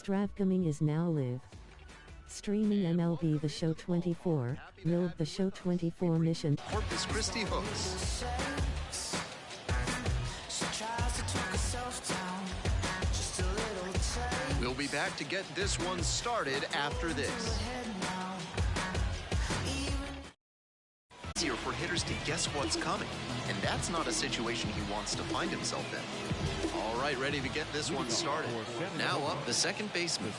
Stravgaming is now live. Streaming MLB The Show 24, Milb The Show 24 mission. Corpus Christi hooks. We'll be back to get this one started after this. It's easier for hitters to guess what's coming, and that's not a situation he wants to find himself in. All right, ready to get this one started. Now up, the second baseman.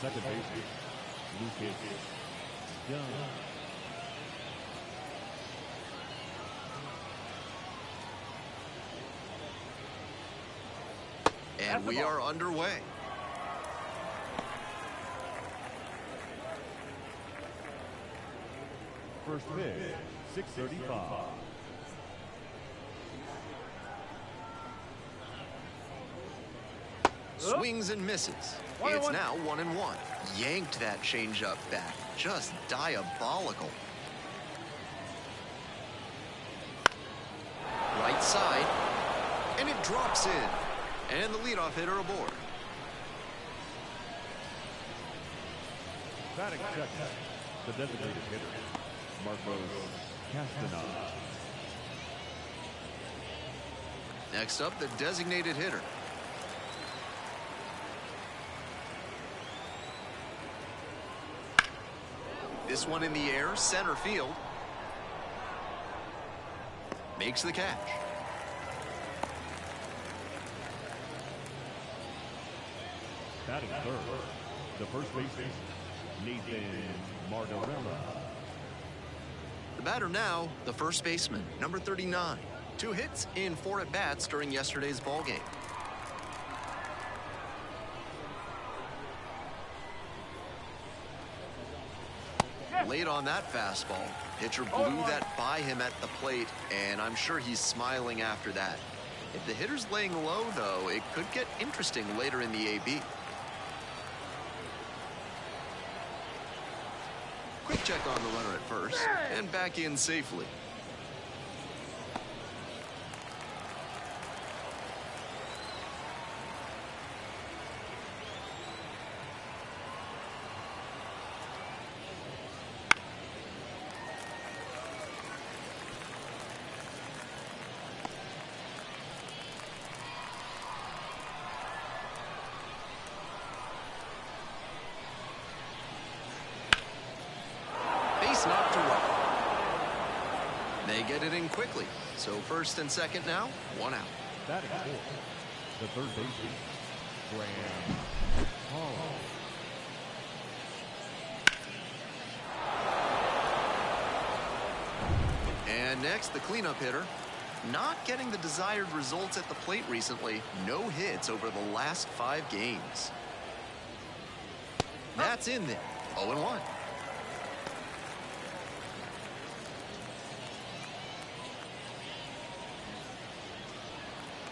And we are underway. First pitch, 6:35. Swings and misses. It's now 1-1. Yanked that changeup back. Just diabolical. Right side. And it drops in. And the leadoff hitter aboard. Batting second, the designated hitter, Marcos Castanon. Next up, the designated hitter. This one in the air, center field. Makes the catch. Batting third, the first baseman, Nathan Margarella. The batter now, the first baseman, number 39. 2 hits in 4 at-bats during yesterday's ballgame. Late on that fastball. Pitcher blew that by him at the plate, and I'm sure he's smiling after that. If the hitter's laying low, though, it could get interesting later in the AB. Quick check on the runner at first, and back in safely. Knocked to right. They get it in quickly. So first and second now, 1 out. Batting fourth, the third baseman, Graham Hall. And next, the cleanup hitter. Not getting the desired results at the plate recently. No hits over the last 5 games. That's in there. 0-1.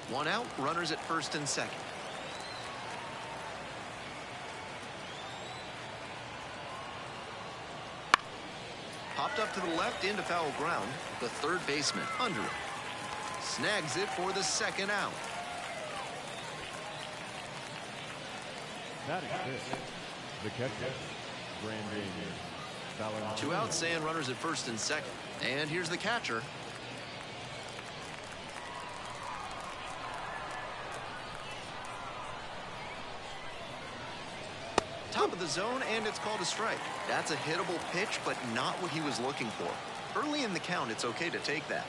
One out, runners at first and second. Popped up to the left into foul ground. The third baseman under it. Snags it for the second out. Batting fifth, the catcher, Brandon Valenzuela. 2 outs and runners at first and second. And here's the catcher. Top of the zone, and it's called a strike. That's a hittable pitch, but not what he was looking for. Early in the count, it's okay to take that.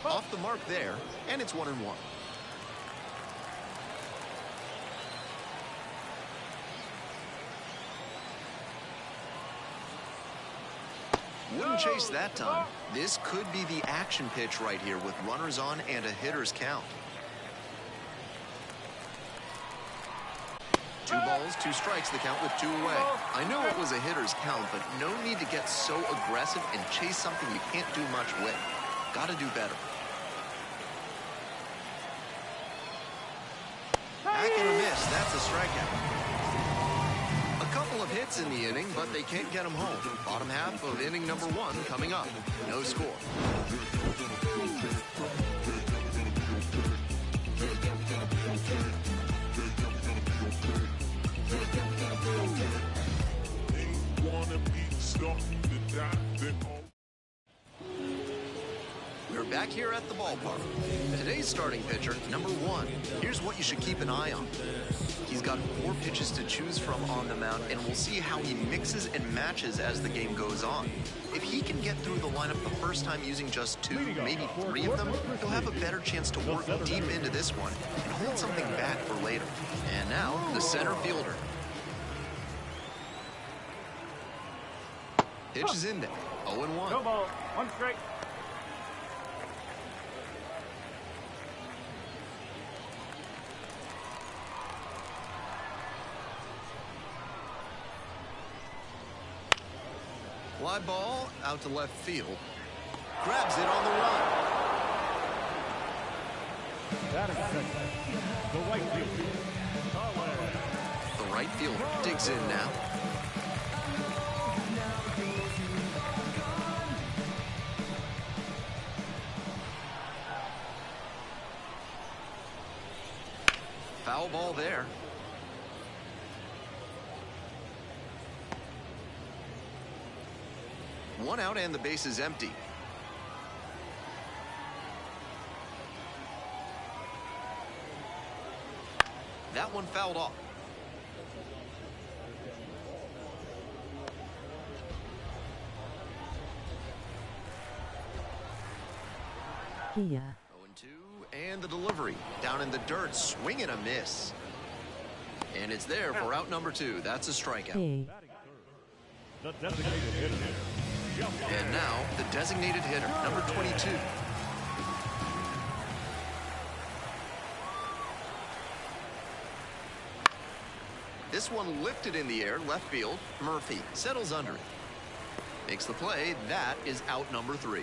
Off the mark there, and it's 1-1. Wouldn't chase that time. This could be the action pitch right here with runners on and a hitter's count. 2 balls, 2 strikes, the count with 2 away. I know it was a hitter's count, but no need to get so aggressive and chase something you can't do much with. Got to do better. Back in a miss, that's a strikeout. A couple of hits in the inning, but they can't get them home. Bottom half of inning number 1 coming up. No score. back here at the ballpark. Today's starting pitcher, number 1. Here's what you should keep an eye on. He's got 4 pitches to choose from on the mound, and we'll see how he mixes and matches as the game goes on. If he can get through the lineup the first time using just 2, maybe 3 of them, he'll have a better chance to work deep into this one and hold something back for later. And now, the center fielder. Pitch is in there. 0-1. No ball. 1 strike. Fly ball out to left field. Grabs it on the run. Batting second, the right fielder. The right fielder digs in now. Foul ball there. One out and the base is empty. That one fouled off. Yeah. 0-2, and the delivery. Down in the dirt, swing and a miss. And it's there for out number 2. That's a strikeout. Hey. The designated hitter. And now, the designated hitter, number 22. This one lifted in the air, left field. Murphy settles under it. Makes the play. That is out number 3.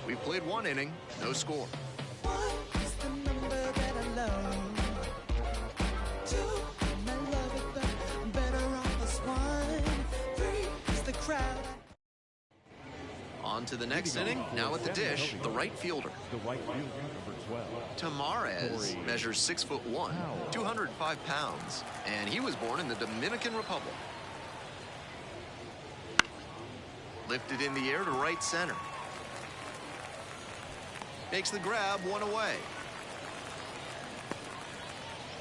We played 1 inning, no score. 1 is the number that I love. 2, I love it, but I'm better off as 1. 3 is the crowd. On to the next inning. Now at the dish, the right fielder. The right fielder, number 12. Tamarez measures 6'1", 205 pounds, and he was born in the Dominican Republic. Lifted in the air to right center. Makes the grab, 1 away.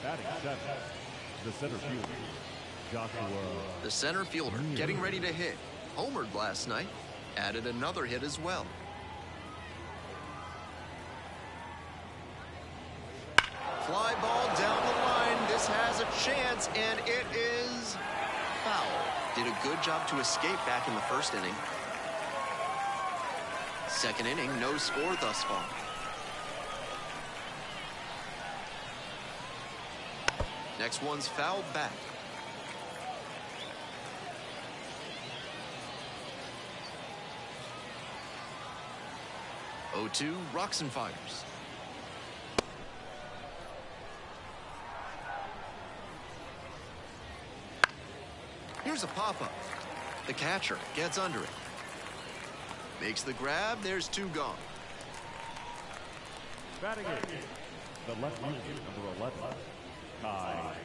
Batting seventh, the center fielder, Joshua. The center fielder getting ready to hit. Homered last night. Added another hit as well. Fly ball down the line. This has a chance, and it is foul. Did a good job to escape back in the first inning. Second inning, no score thus far. Next one's fouled back. Oh-2, rocks and fires. Here's a pop-up. The catcher gets under it. Makes the grab. There's 2 gone. Batting eighth, the left fielder, number 11, Kai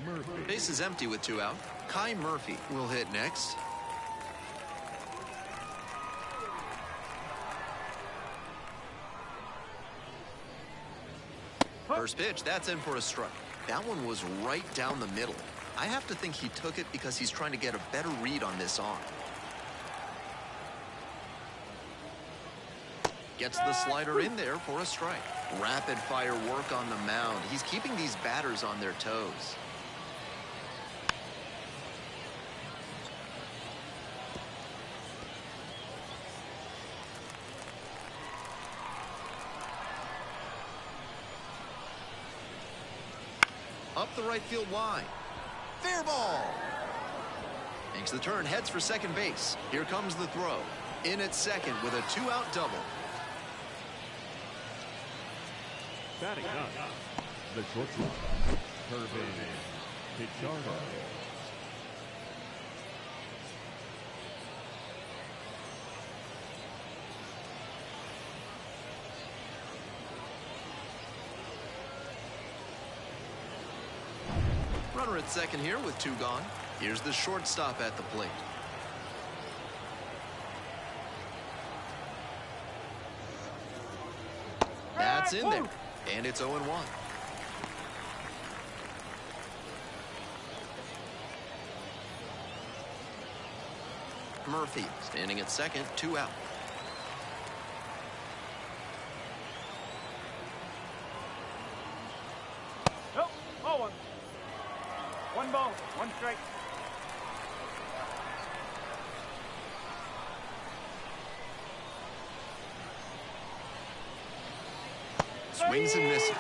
Murphy. Base is empty with 2 out. Kai Murphy will hit next. First pitch, that's in for a strike. That one was right down the middle. I have to think he took it because he's trying to get a better read on this arm. Gets the slider in there for a strike. Rapid fire work on the mound. He's keeping these batters on their toes. Up the right field line. Fair ball. Makes the turn, heads for second base. Here comes the throw. In at second with a 2-out double. Batting ninth, the shortstop, Irvin Pichardo. Runner at second here with 2 gone. Here's the shortstop at the plate. That's in there, and it's 0-1. Murphy standing at second, 2 out. Nope, ball one. One ball, one strike. Swings and misses,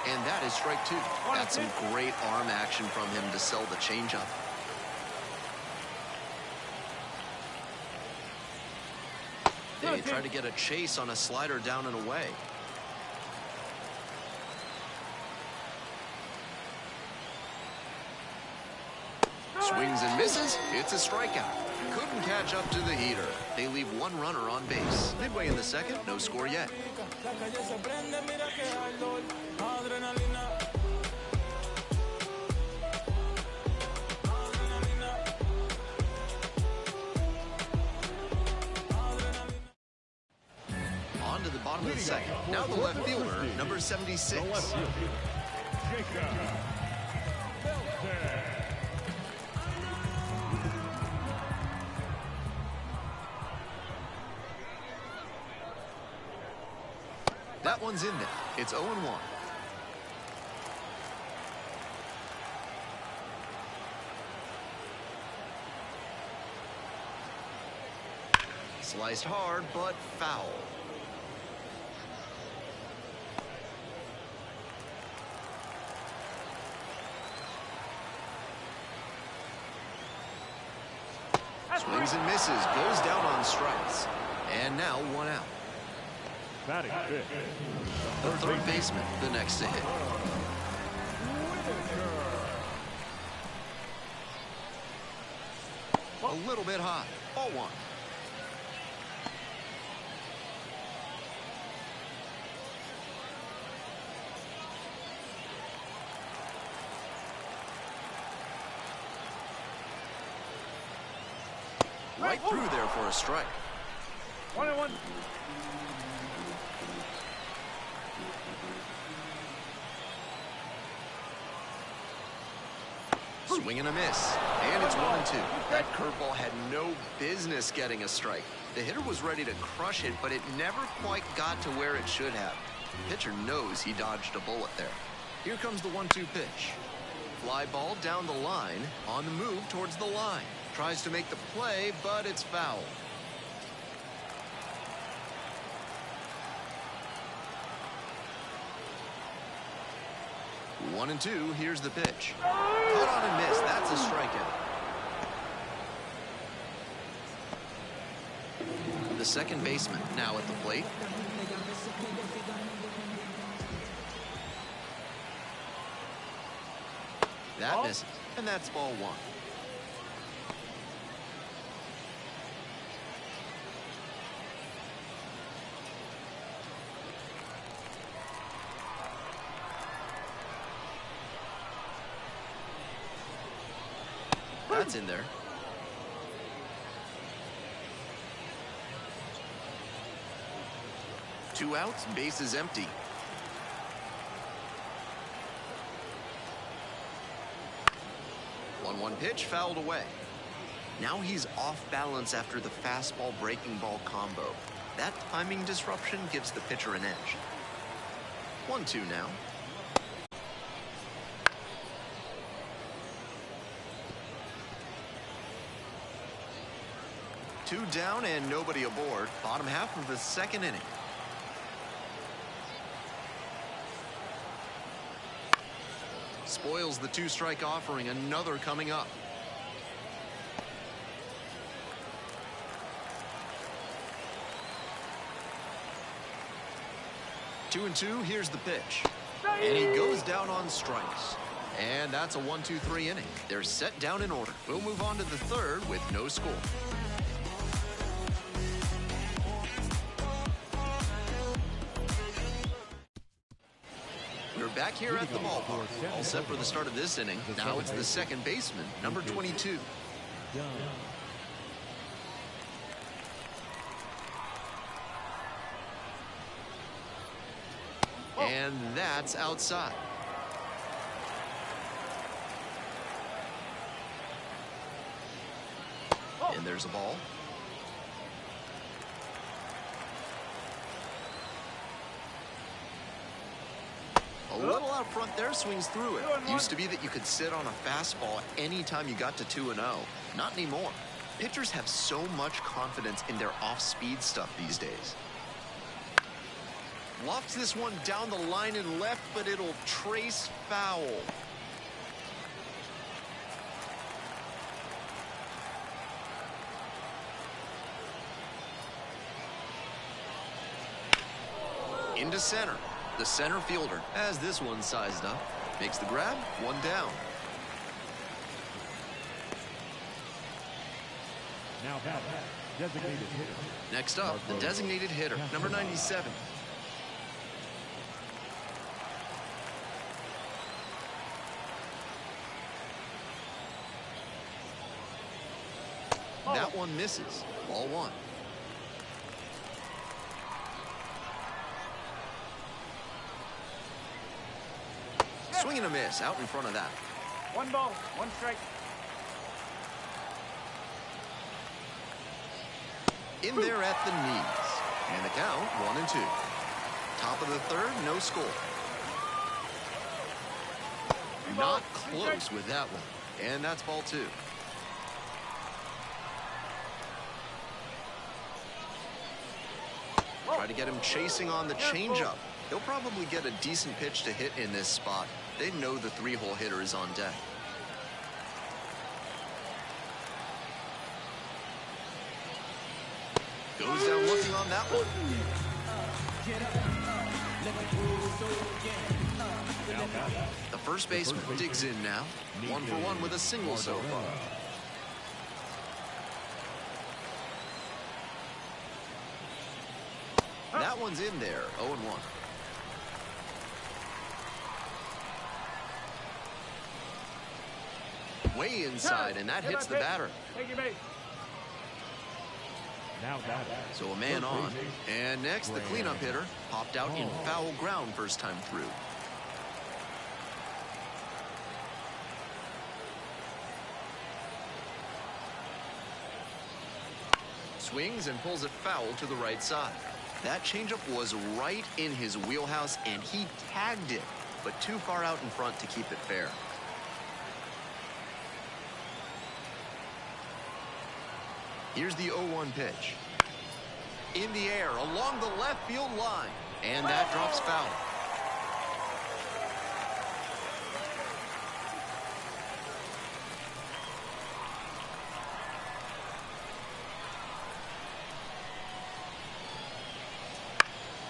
and that is strike 2. That's some great arm action from him to sell the changeup. They try to get a chase on a slider down and away. Swings and misses. It's a strikeout. Couldn't catch up to the heater. They leave one runner on base. Midway in the second, no score yet. On to the bottom of the second. Now the left fielder, number 76. That one's in there. It's 0-1. Sliced hard, but foul. Swings and misses. Goes down on strikes. And now 1 out. Batting fifth. The third baseman, the next to hit. A little bit high. Ball 1. Right through there for a strike. 1-1. Swing and a miss. And it's 1-2. That curveball had no business getting a strike. The hitter was ready to crush it, but it never quite got to where it should have. The pitcher knows he dodged a bullet there. Here comes the 1-2 pitch. Fly ball down the line, on the move towards the line. Tries to make the play, but it's foul. One and two, here's the pitch. Cut on and miss, that's a strikeout. The second baseman now at the plate. That misses, and that's ball 1. That's in there. Two outs, base is empty. One pitch fouled away. Now he's off balance after the fastball breaking ball combo. That timing disruption gives the pitcher an edge. 1-2 now. Two down and nobody aboard. Bottom half of the second inning. Spoils the 2-strike offering. Another coming up. Two and two. Here's the pitch. And he goes down on strikes. And that's a 1-2-3 inning. They're set down in order. We'll move on to the third with no score. We're back here at the ballpark. All set for the start of this inning. Now it's the second baseman, number 22. And that's outside. And there's a ball. A little out front there, swings through it. Used to be that you could sit on a fastball anytime you got to 2-0. Not anymore. Pitchers have so much confidence in their off-speed stuff these days. Lofts this one down the line and left, but it'll trace foul. Into center. The center fielder has this one sized up. Makes the grab, one down. Now that designated hitter. Next up, the designated hitter, number 97. That one misses. Ball one. Swing and a miss out in front of that. 1 ball, 1 strike. In there at the knees. And the count, 1-2. Top of the third, no score. Not close with that one. And that's ball 2. Try to get him chasing on the changeup. He'll probably get a decent pitch to hit in this spot. They know the 3-hole hitter is on deck. Goes down looking on that one. The first baseman digs in now. 1 for 1 with a single so far. That one's in there, 0-1. Way inside, and that hits the batter. Take your base. Now that. So a man on. And next, the cleanup hitter popped out in foul ground first time through. Swings and pulls it foul to the right side. That changeup was right in his wheelhouse, and he tagged it, but too far out in front to keep it fair. Here's the 0-1 pitch. In the air, along the left field line, and that drops foul.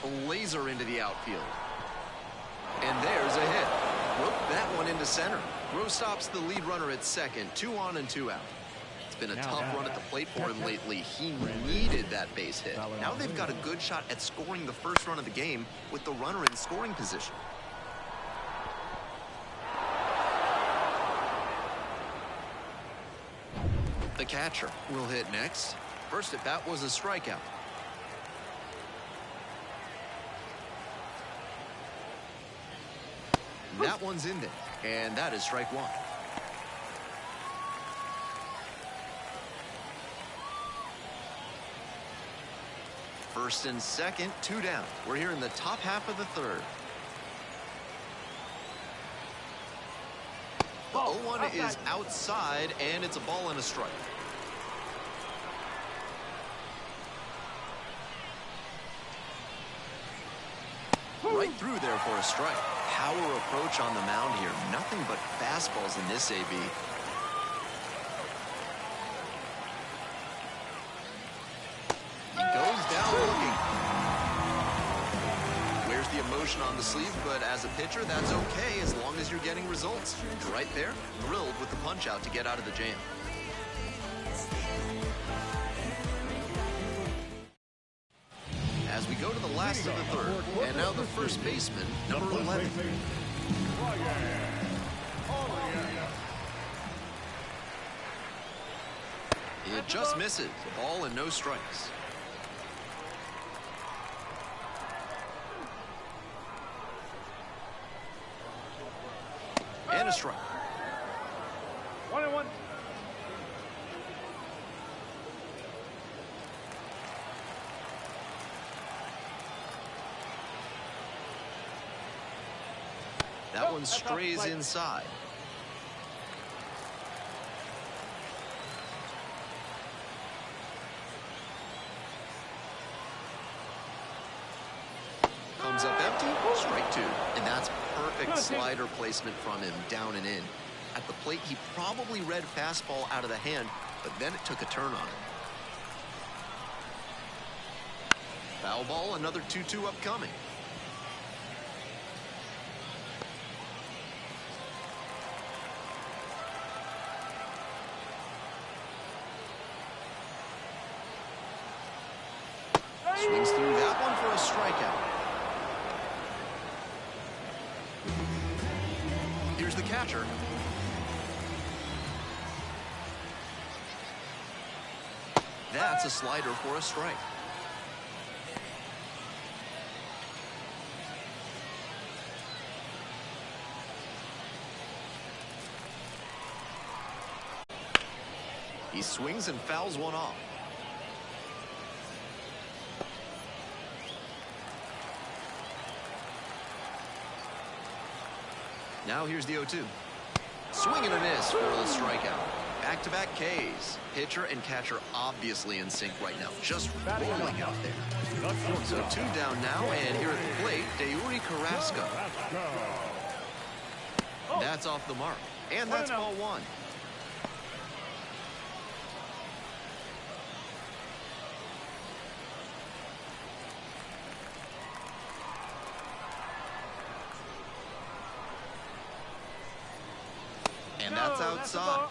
A laser into the outfield. And there's a hit. Whoop, that one into center. Rowe stops the lead runner at second, 2 on and 2 out. It's been a tough run at the plate for him lately. He needed that base hit. Now they've got a good shot at scoring the first run of the game with the runner in scoring position. The catcher will hit next. First at bat was a strikeout. That one's in there, and that is strike 1. First and second, 2 down. We're here in the top half of the third. The 0-1 is outside, and it's a ball and a strike. Right through there for a strike. Power approach on the mound here. Nothing but fastballs in this AB. He goes down looking. Wears the emotion on the sleeve, but as a pitcher, that's okay as long as you're getting results. Right there, thrilled with the punch out to get out of the jam. As we go to the last of the third, and now the first baseman, number 11. It just misses. A ball and no strikes. a strike. 1-1. That one strays inside. Comes up empty, strike 2. And that's perfect slider placement from him, down and in. At the plate, he probably read fastball out of the hand, but then it took a turn on him. Foul ball, another 2-2 upcoming. Swings through that one for a strikeout. Here's the catcher. That's a slider for a strike. He swings and fouls one off. Now here's the 0-2. Swing and a miss for the strikeout. Back-to-back Ks. Pitcher and catcher obviously in sync right now. Just rolling out there. So 2 down now, and here at the plate, Dauri Carrasco. That's off the mark. And that's ball 1. And that's outside.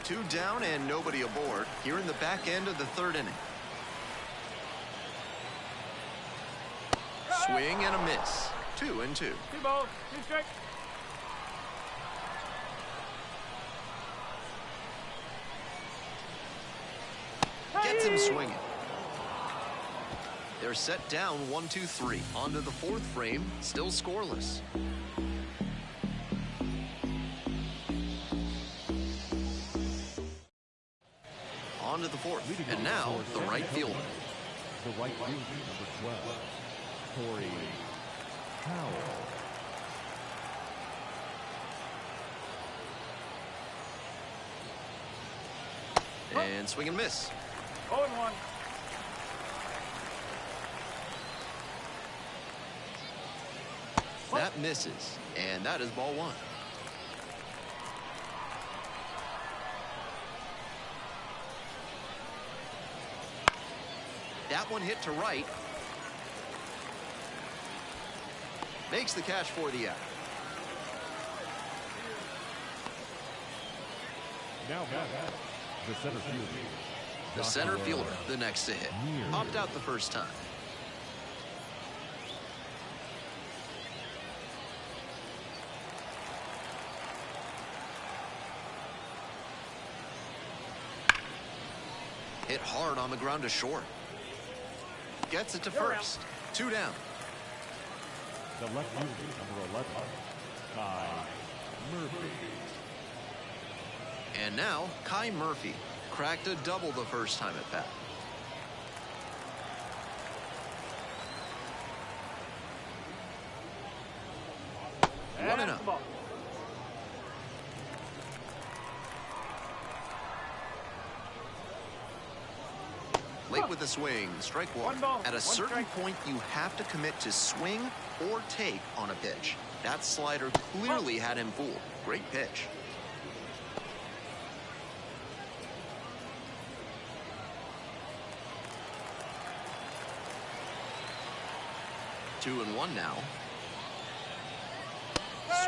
Two down and nobody aboard here in the back end of the 3rd inning. Swing and a miss. 2-2. 2 balls, 2 strikes. Gets him swinging. They're set down 1-2-3. Onto the 4th frame, still scoreless. On to the 4th, and now the right fielder. The right fielder, number 12, Corey Howell. And swing and miss. 0-1. That misses, and that is ball 1. That one hit to right. Makes the catch for the out. Now the center fielder. The center fielder, the next to hit. Popped out the first time. Hit hard on the ground to short. Gets it to first. 2 down. The left fielder, number 11, Kai Murphy. And now, Kai Murphy cracked a double the first time at bat. And 1-0. that's the ball. Late with the swing, strike 1. One ball, At a one certain strike. point, you have to commit to swing or take on a pitch. That slider clearly had him fooled. Great pitch. Two and 1 now.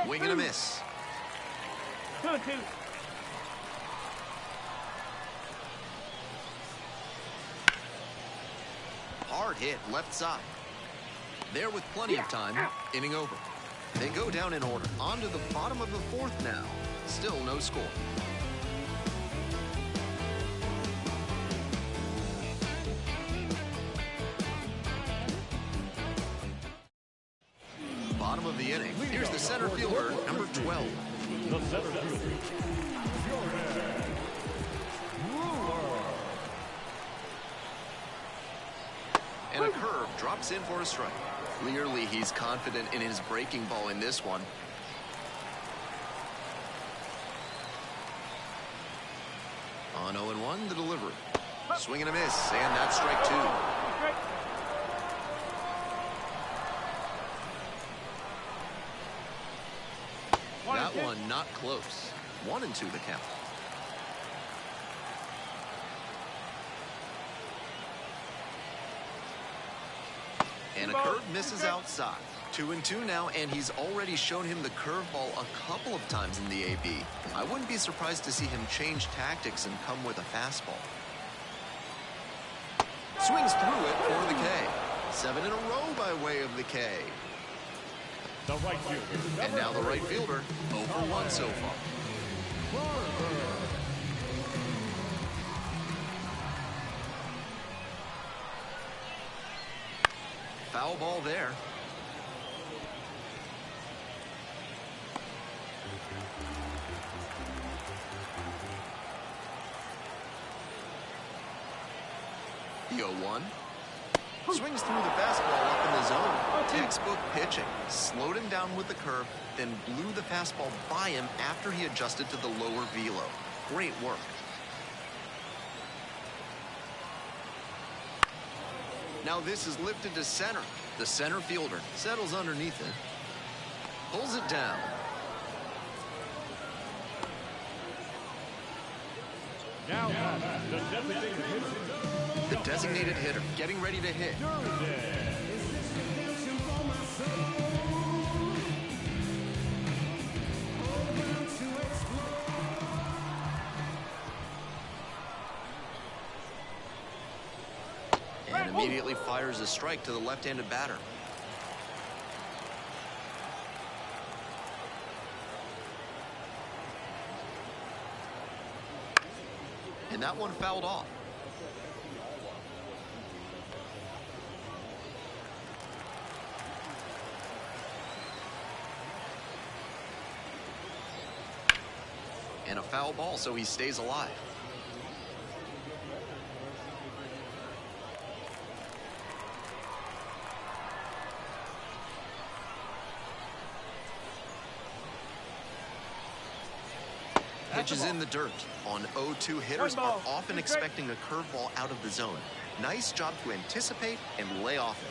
Swing and a miss. 2-2. Hard hit left side. There with plenty of time. Inning over. They go down in order. On to the bottom of the 4th now. Still no score. Bottom of the inning. Here's the center fielder, number 12. The center fielder, And a curve drops in for a strike. Clearly, he's confident in his breaking ball in this one. On 0-1, the delivery. Swing and a miss, and that's strike 2. Strike. That one not close. 1-2 the count. And a curve misses outside. 2-2 now, and he's already shown him the curveball a couple of times in the AB. I wouldn't be surprised to see him change tactics and come with a fastball. Swings through it for the K. 7 in a row by way of the K. the right fielder. And now the right fielder, 0 for 1 so far. Foul ball there. The 0-1. Swings through the fastball up in the zone. Textbook pitching. Slowed him down with the curve, then blew the fastball by him after he adjusted to the lower velo. Great work. Now this is lifted to center. The center fielder settles underneath it. Pulls it down. Now the designated hitter. The designated hitter getting ready to hit. And immediately fires a strike to the left-handed batter. And that one fouled off. And a foul ball, so he stays alive. Pitches in the dirt. On 0-2, hitters are often expecting a curveball out of the zone. Nice job to anticipate and lay off it.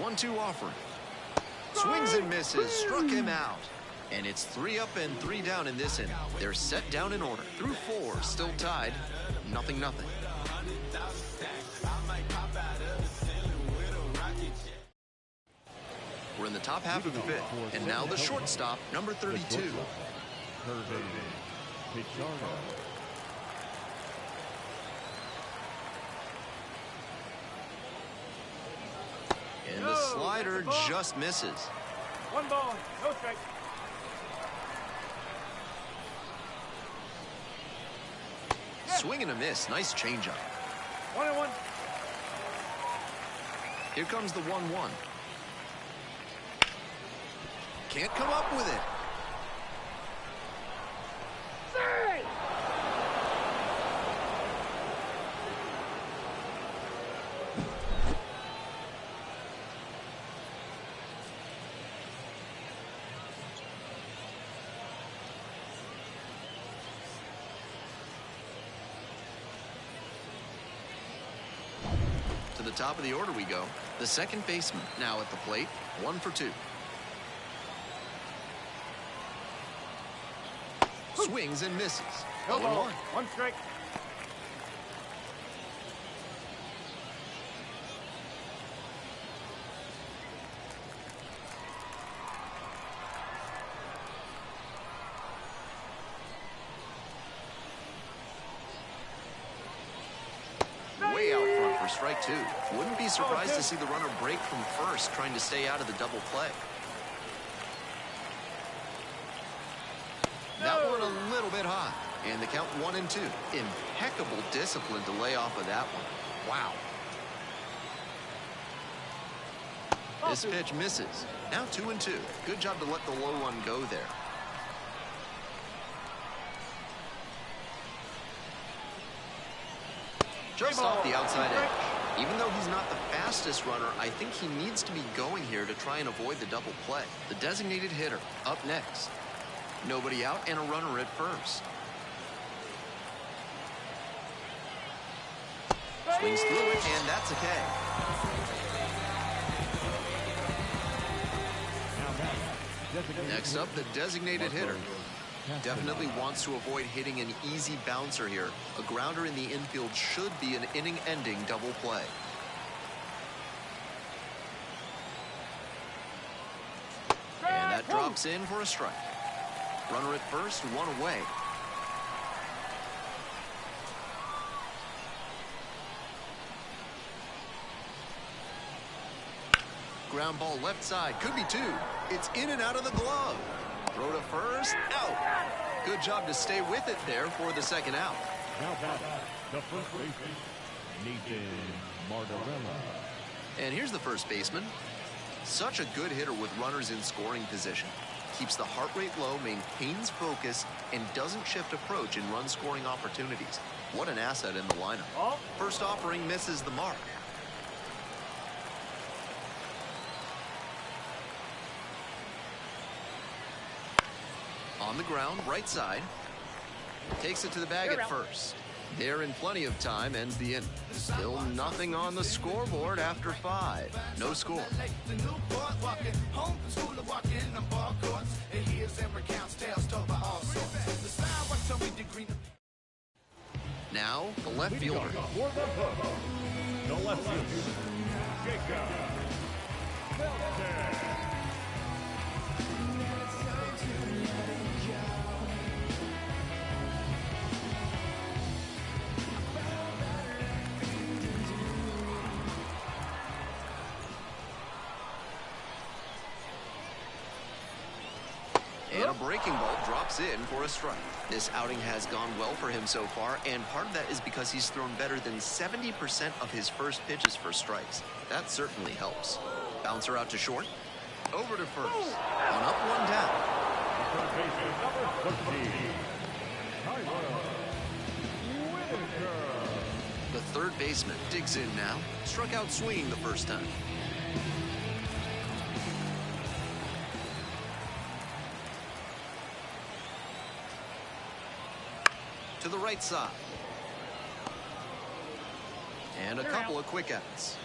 One-two offering. Swings and misses. Struck him out. And it's 3 up and 3 down in this inning. They're set down in order. Through 4, still tied. 0-0. We're in the top half of the 5th. And now the shortstop, number 32. And the slider just misses. 1 ball, no strike. Swing and a miss. Nice changeup. 1-1. Here comes the 1-1. Can't come up with it. To the top of the order we go. The second baseman now at the plate. 1 for 2. Swings and misses. No 0-1. ball, 1 strike. Way out front for strike strike two. Wouldn't be surprised to see the runner break from first, trying to stay out of the double play. That one a little bit high. And the count 1-2. Impeccable discipline to lay off of that one. Wow. This pitch misses. Now 2-2. Good job to let the low one go there. Just off the outside edge. Even though he's not the fastest runner, I think he needs to be going here to try and avoid the double play. The designated hitter up next. Nobody out and a runner at first. Swings through it, and that's a K. Next up, the designated hitter. Definitely wants to avoid hitting an easy bouncer here. A grounder in the infield should be an inning-ending double play. And that drops in for a strike. Runner at first, one away. Ground ball left side, could be two. It's in and out of the glove. Throw to first, out. Good job to stay with it there for the second out. Now back, the first baseman, Nathan Martorella. And here's the first baseman. Such a good hitter with runners in scoring position. Keeps the heart rate low, maintains focus, and doesn't shift approach in run-scoring opportunities. What an asset in the lineup. First offering misses the mark. On the ground, right side. Takes it to the bag at first. There in plenty of time, ends the inning. Still nothing on the scoreboard after 5. No score. Now, the left fielder. The left fielder, Jacob Milb. And a breaking ball drops in for a strike. This outing has gone well for him so far, and part of that is because he's thrown better than 70% of his first pitches for strikes. That certainly helps. Bouncer out to short. Over to first. One up, one down. The third baseman digs in now. Struck out swinging the first time. To the right side. And a couple of quick outs.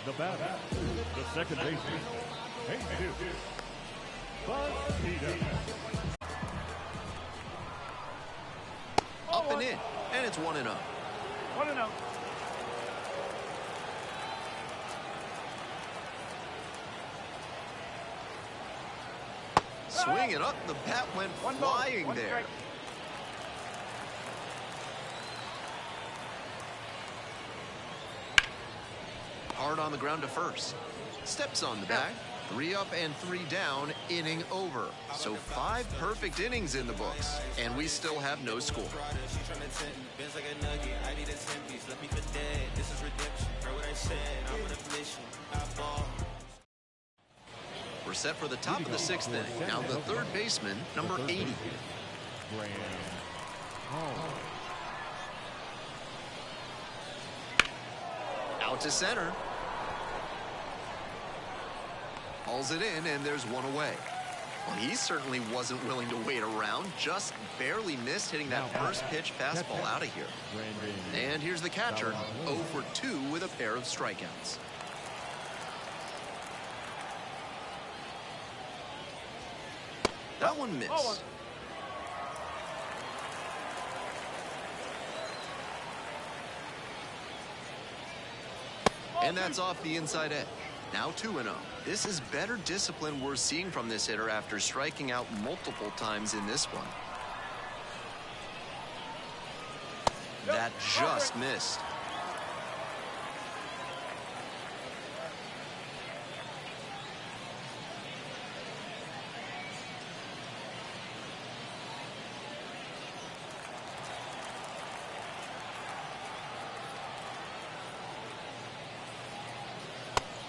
The batter, the second baseman, Jesus Bautista. Up and in, and it's 1-0. 1-0. Swing it up, the bat went flying there. Strike. Hard on the ground to first. Steps on the bag. 3 up and 3 down, inning over. So 5 perfect innings in the books, and we still have no score. We're set for the top of the 6th inning. Now the third baseman, number 80. Out to center. Hauls it in, and there's one away. Well, he certainly wasn't willing to wait around. Just barely missed hitting that first pitch fastball out of here. And here's the catcher, 0 for 2 with a pair of strikeouts. That one missed. And that's off the inside edge. Now 2-0. This is better discipline we're seeing from this hitter after striking out multiple times in this one. That just missed.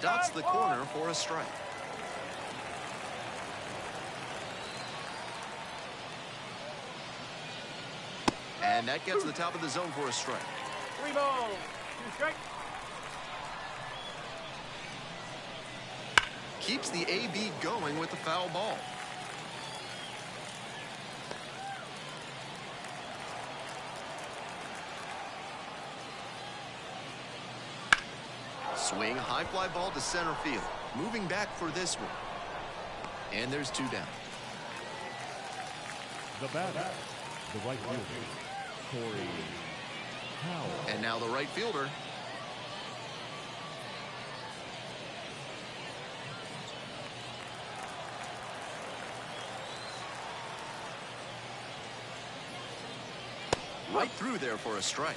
dots the corner for a strike. And that gets the top of the zone for a strike. 3 balls, 2 strikes. Keeps the AB going with the foul ball. Swing, high fly ball to center field. Moving back for this one. And there's 2 down. The batter, the right fielder, Corey Howell. And now the right fielder. Right through there for a strike.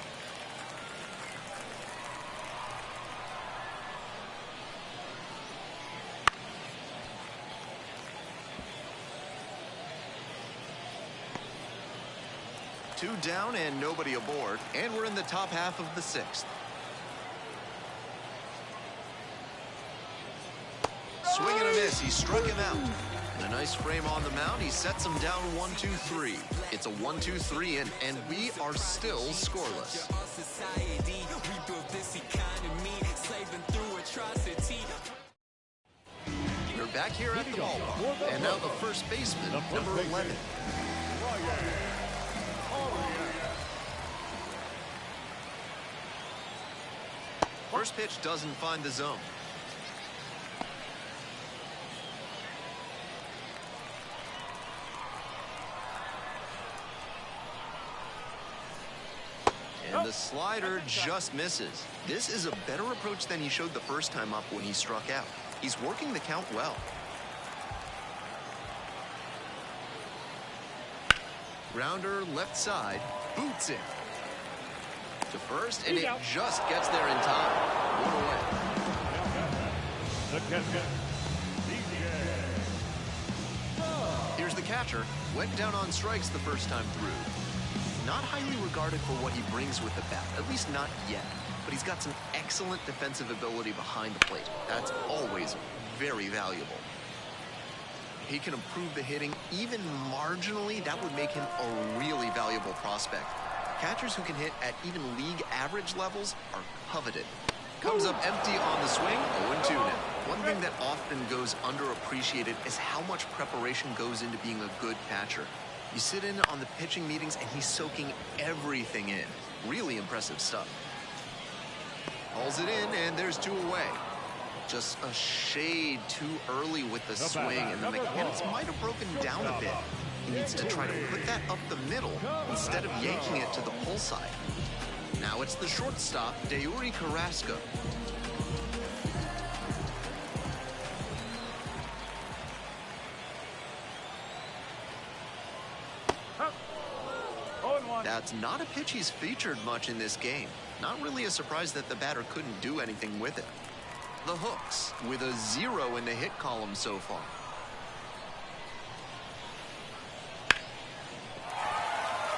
Two down and nobody aboard, and we're in the top half of the 6th. Swing and a miss. He struck him out. And a nice frame on the mound. He sets him down 1-2-3. It's a 1-2-3 and we are still scoreless. We're back here at the ballpark, and now the first baseman, number 11. First pitch doesn't find the zone. And the slider just misses. This is a better approach than he showed the first time up when he struck out. He's working the count well. Grounder left side, boots it to first, and it just gets there in time. One away. The catcher, Here's the catcher. Went down on strikes the first time through. Not highly regarded for what he brings with the bat, at least not yet. But he's got some excellent defensive ability behind the plate. That's always very valuable. If he can improve the hitting even marginally, that would make him a really valuable prospect. Catchers who can hit at even league average levels are coveted. Comes up empty on the swing, 0-2 now. One thing that often goes underappreciated is how much preparation goes into being a good catcher. You sit in on the pitching meetings and he's soaking everything in. Really impressive stuff. Hauls it in and there's 2 away. Just a shade too early with the swing, and the mechanics might have broken down a bit. He needs to try to put that up the middle instead of yanking it to the pull side. Now it's the shortstop, Deuri Carrasco. That's not a pitch he's featured much in this game. Not really a surprise that the batter couldn't do anything with it. The hooks with a 0 in the hit column so far.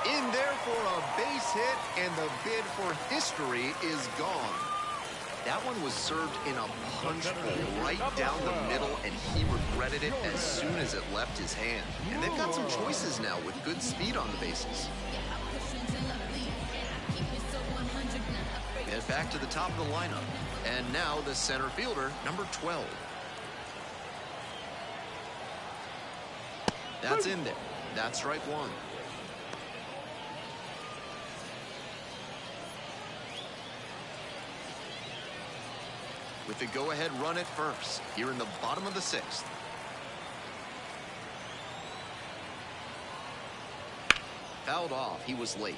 In there for a base hit, and the bid for history is gone. That one was served in a punch bowl right down the middle, and he regretted it as soon as it left his hand. And they've got some choices now with good speed on the bases. Get back to the top of the lineup. And now the center fielder, number 12. That's in there. That's strike 1. With the go-ahead run at first, here in the bottom of the 6th. Fouled off. He was late.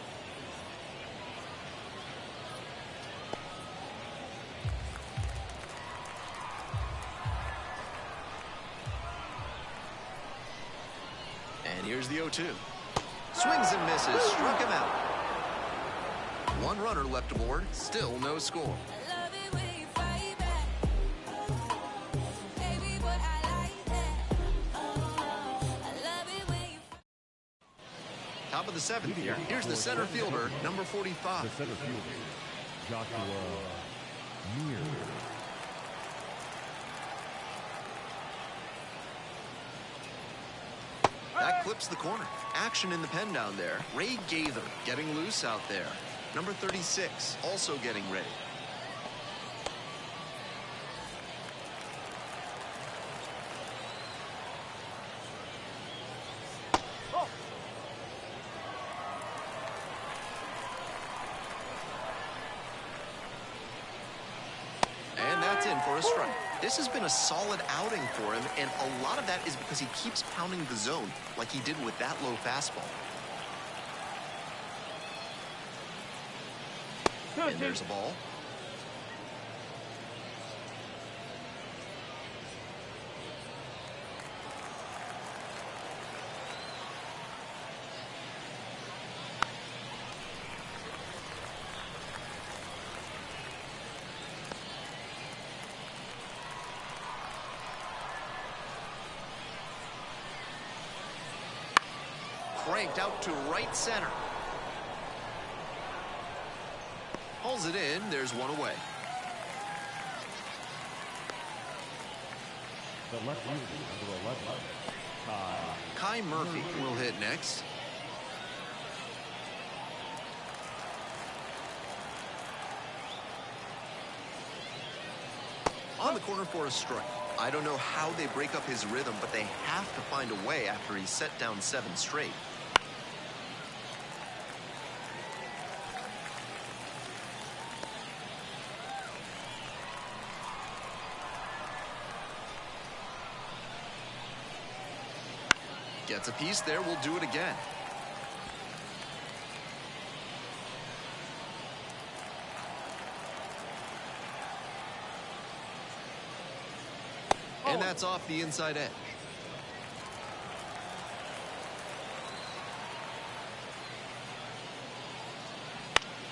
And here's the 0-2. Swings and misses. Struck him out. 1 runner left aboard. Still no score. Top of the 7th here. Here's the center fielder, number 45. the center fielder, Joshua Milb. clips the corner. Action in the pen down there. Ray Gaither getting loose out there. Number 36 also getting ready. And that's in for a strike. This has been a solid outing for him, and a lot of that is because he keeps pounding the zone like he did with that low fastball. And there's a ball. Cranked out to right center. Hauls it in. There's one away. The left fielder, number 11, Kai Murphy will hit next. On the corner for a strike. I don't know how they break up his rhythm, but they have to find a way after he's set down 7 straight. Gets a piece there, we'll do it again. And that's off the inside edge.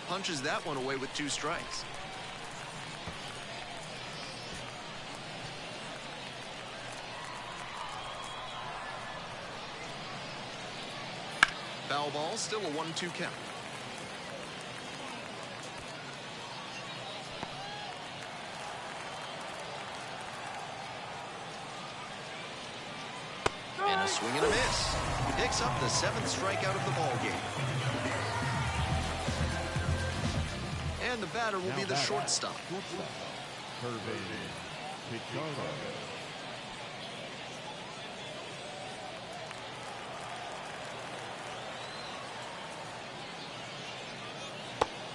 Punches that one away with 2 strikes. Foul ball, still a 1-2 count. And a swing and a miss. Picks up the 7th strikeout of the ball game. And the batter will be the shortstop.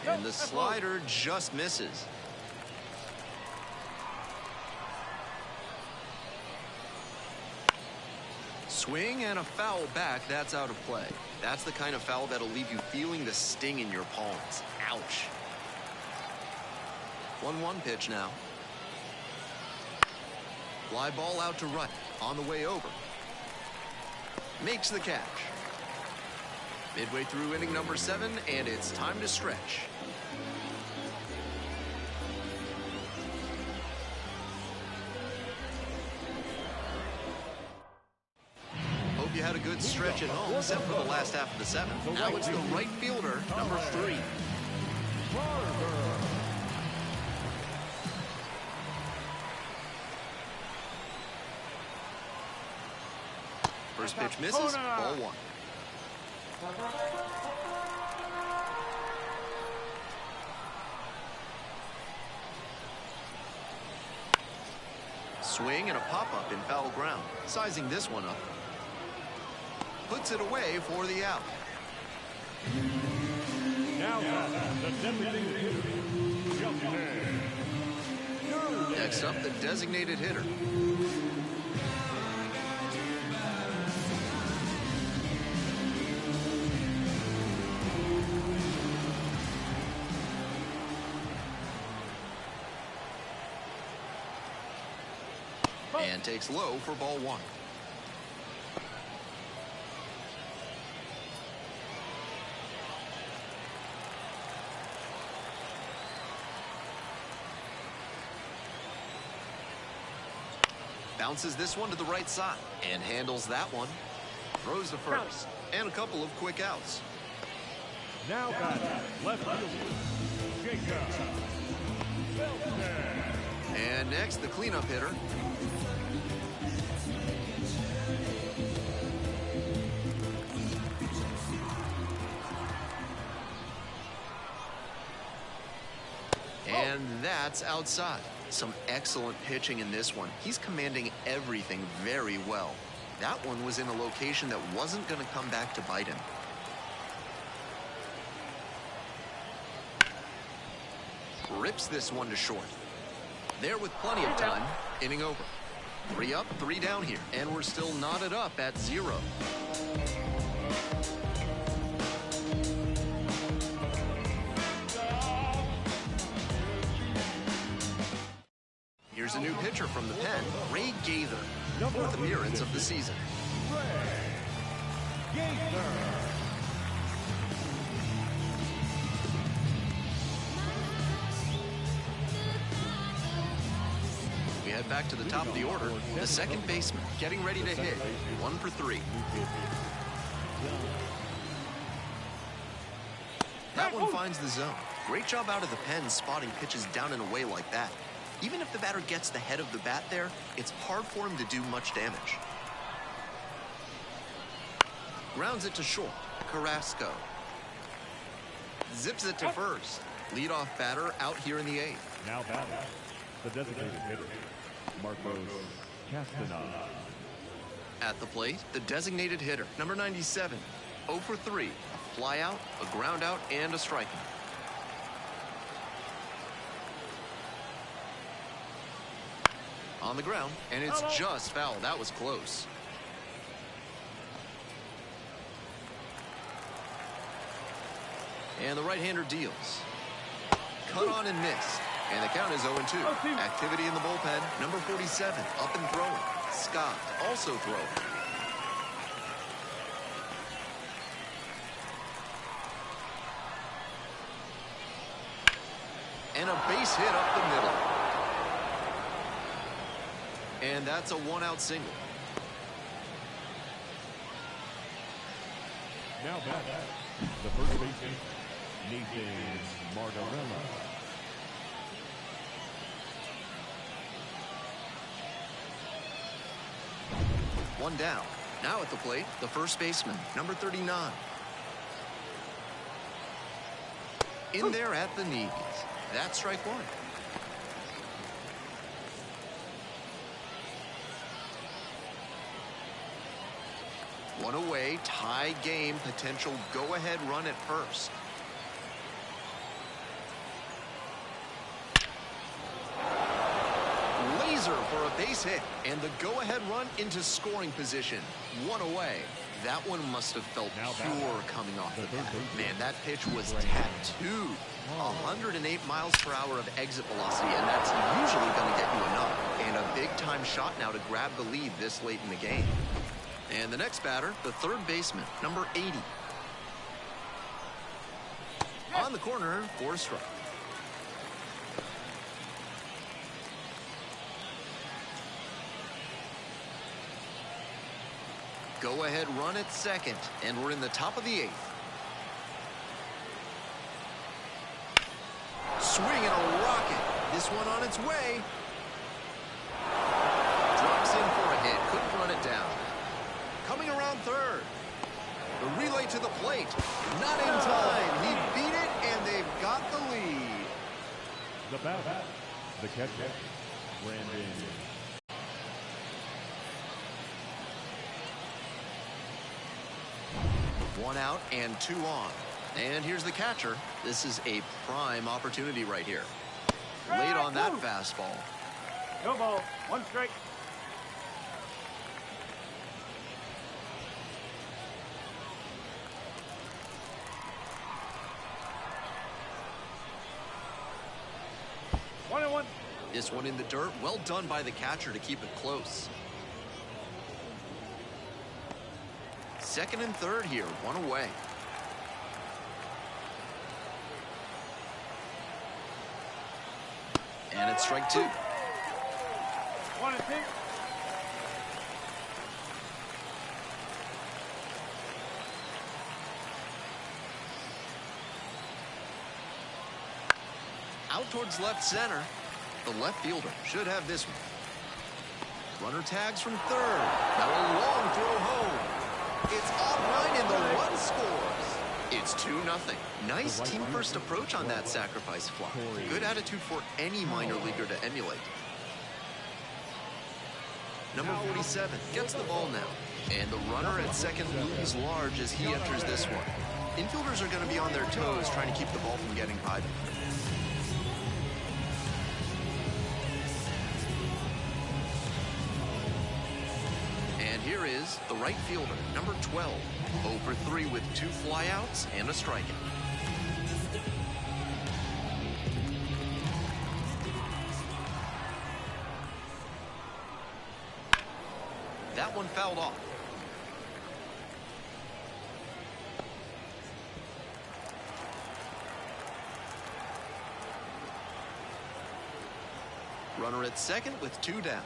And the slider just misses. Swing and a foul back. That's out of play. That's the kind of foul that'll leave you feeling the sting in your palms. Ouch. 1-1 pitch now. Fly ball out to right. On the way over. Makes the catch. Midway through inning number 7, and it's time to stretch. Hope you had a good stretch at home, except for the last half of the 7th. Now it's the right fielder, number 3. First pitch misses, ball 1. Swing and a pop-up in foul ground. Sizing this one up. Puts it away for the out. Now the designated hitter. Next up, the designated hitter. And takes low for ball 1. Bounces this one to the right side and handles that one. Throws to first and a couple of quick outs. Now batting, left fielder, Jacob. And next, the cleanup hitter. That's outside. Some excellent pitching in this one. He's commanding everything very well. That one was in a location that wasn't going to come back to bite him. Rips this one to short. There with plenty of time. Inning over. 3 up, 3 down here. And we're still knotted up at 0. Here's a new pitcher from the pen, Ray Gaither. 4th appearance of the season. We head back to the top of the order. The second baseman getting ready to hit. 1 for 3. That one finds the zone. Great job out of the pen spotting pitches down and away like that. Even if the batter gets the head of the bat there, it's hard for him to do much damage. Grounds it to short. Carrasco. Zips it to first. Leadoff batter out here in the 8th. Now batting, the designated hitter, Marcos Castanon. At the plate, the designated hitter, number 97. 0 for 3. A fly out, a ground out, and a strikeout. On the ground, and it's just foul. That was close. And the right-hander deals. Cut on and missed. And the count is 0-2. Activity in the bullpen, number 47, up and throwing. Scott also throwing. And a base hit up the middle. And that's a 1-out single. Now batting, the first baseman, Nathan Margarella. One down. Now at the plate, the first baseman, number 39. In there at the knees. That's strike 1. One away, tie game, potential go-ahead run at first. Laser for a base hit, and the go-ahead run into scoring position. One away. That one must have felt pure coming off the bat. Man, that pitch was tattooed. 108 miles per hour of exit velocity, and that's usually going to get you enough. And a big-time shot now to grab the lead this late in the game. And the next batter, the third baseman, number 80. On the corner for a strike. Go-ahead run at second, and we're in the top of the 8th. Swing and a rocket. This one on its way. Drops in for a hit. Couldn't run it down. Coming around third. The relay to the plate. Not in time. He beat it, and they've got the lead. The batter, the catcher, Brandon. One out and 2 on. And here's the catcher. This is a prime opportunity right here. Late on that fastball. No ball. 1 strike. One and 1. This one in the dirt. Well done by the catcher to keep it close. Second and third here. One away. And it's strike 2. 1 and 2. Out towards left center. The left fielder should have this one. Runner tags from third. Now a long throw home. It's offline and the run scores. It's 2-0. Nice team-first approach on that sacrifice fly. Good attitude for any minor leaguer to emulate. Number 47 gets the ball now. And the runner at second looms large as he enters this one. Infielders are going to be on their toes trying to keep the ball from getting by them. And here is the right fielder, number 12. 0 for 3 with 2 flyouts and a strikeout. That one fouled off. Runner at second with 2 down.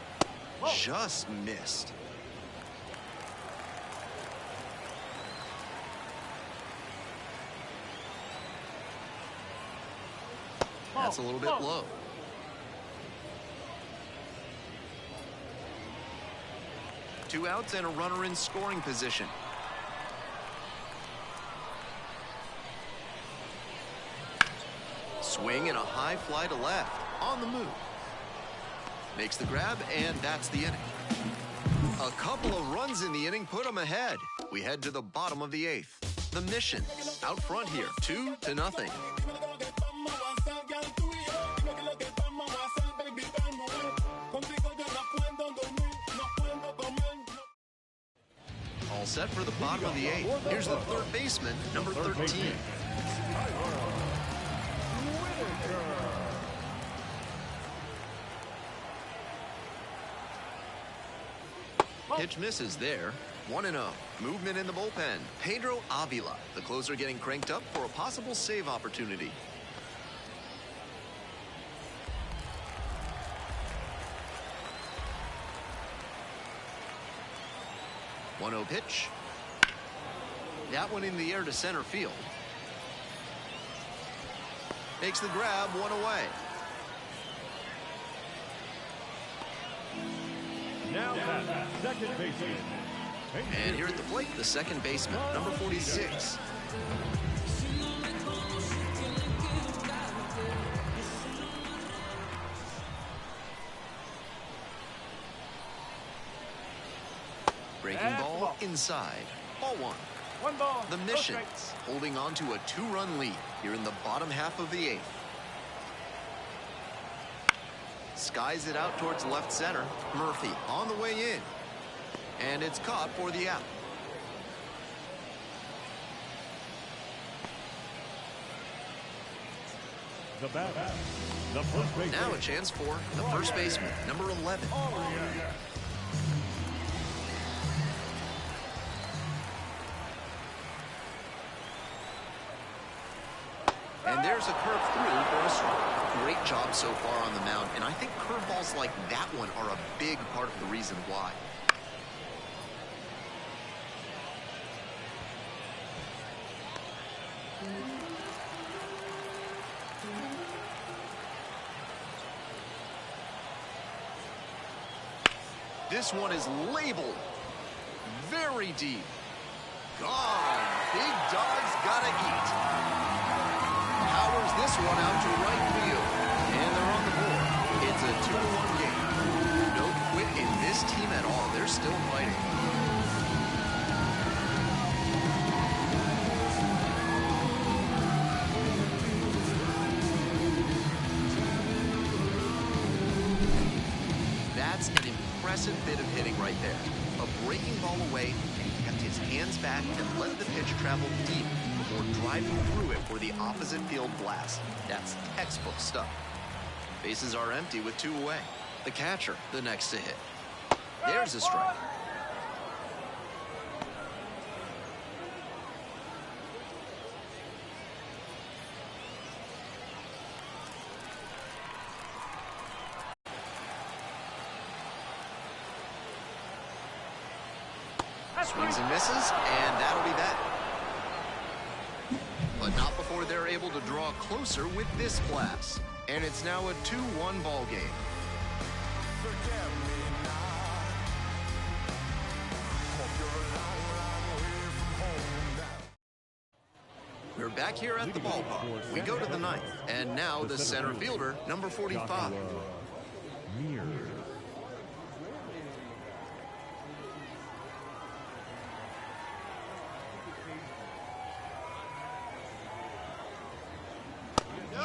Just missed. That's a little bit low. Two outs and a runner in scoring position. Swing and a high fly to left. On the move. Makes the grab, and that's the inning. A couple of runs in the inning put them ahead. We head to the bottom of the 8th. The Mission out front here, 2-0. All set for the bottom of the 8th. Here's the third baseman, number 13. Pitch misses there. 1-0. Movement in the bullpen. Pedro Avila, the closer, getting cranked up for a possible save opportunity. One-oh pitch. That one in the air to center field. Makes the grab, one away. Now second baseman. And here at the plate, the second baseman, number 46. Breaking ball inside. Ball 1. 1 ball. The No Missions strikes. holding on to a 2-run lead here in the bottom half of the 8th. Skies it out towards left center. Murphy on the way in. And it's caught for the out. The batter, the first baseman. Now a chance for the first baseman, number 11. And there's a curve through for a strike. Great job so far on the mound, and I think curveballs like that one are a big part of the reason why. This one is labeled very deep. Gone. Big dog's gotta eat. Powers this one out to right field. And they're on the board. It's a 2-1 game. No quit in this team at all. They're still fighting. That's an impressive bit of hitting right there. A breaking ball away, and he kept his hands back and let the pitch travel deep before driving through it for the opposite field blast. That's textbook stuff. Bases are empty with 2 away. The catcher, the next to hit. There's a strike. Swings and misses, and that'll be that. But not before they're able to draw closer with this blast. And it's now a 2-1 ball game. Back here at the ballpark, we go to the ninth. And now the center fielder, number 45. Milb.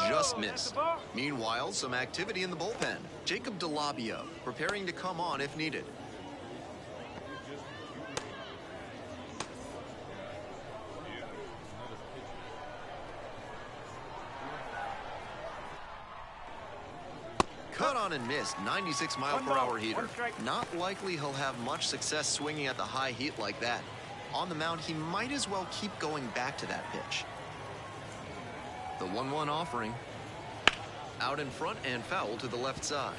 Just missed. Meanwhile, some activity in the bullpen. Jacob DeLabio preparing to come on if needed. Cut on and missed, 96 mile per hour heater. Not likely he'll have much success swinging at the high heat like that. On the mound, he might as well keep going back to that pitch. The 1-1 offering. Out in front and foul to the left side.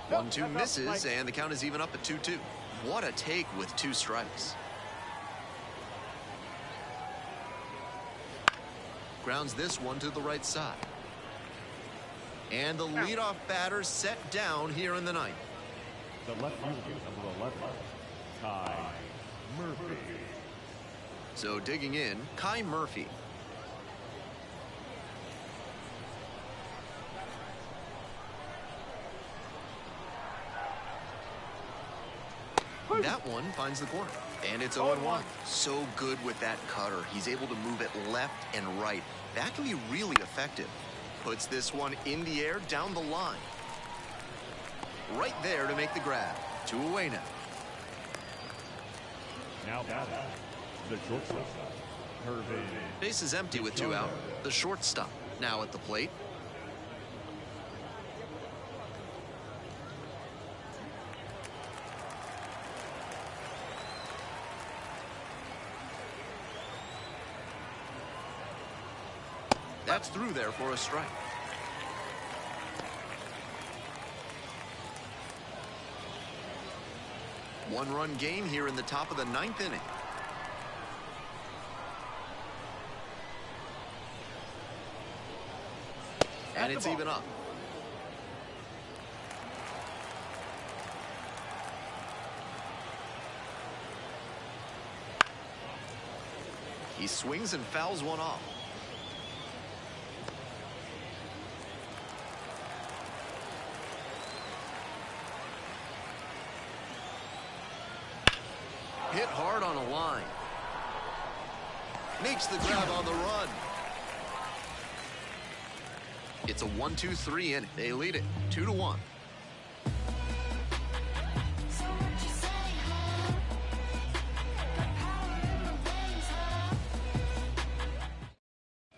Nope, 1-2 misses, and the count is even up at 2-2. What a take with 2 strikes. Grounds this one to the right side. And the leadoff batter set down here in the ninth. The left fielder, number 11, Kai Murphy. So digging in, Kai Murphy. That one finds the corner, and it's 0-1. So good with that cutter. He's able to move it left and right. That can be really effective. Puts this one in the air down the line. Right there to make the grab. 2 away now. Now batting, the shortstop, Irvin. Base is empty with 2 out. The shortstop now at the plate. That's through there for a strike. One-run game here in the top of the 9th inning. And it's even up. He swings and fouls one off. Hit hard on a line. Makes the grab on the run. It's a 1-2-3 inning. They lead it 2-1.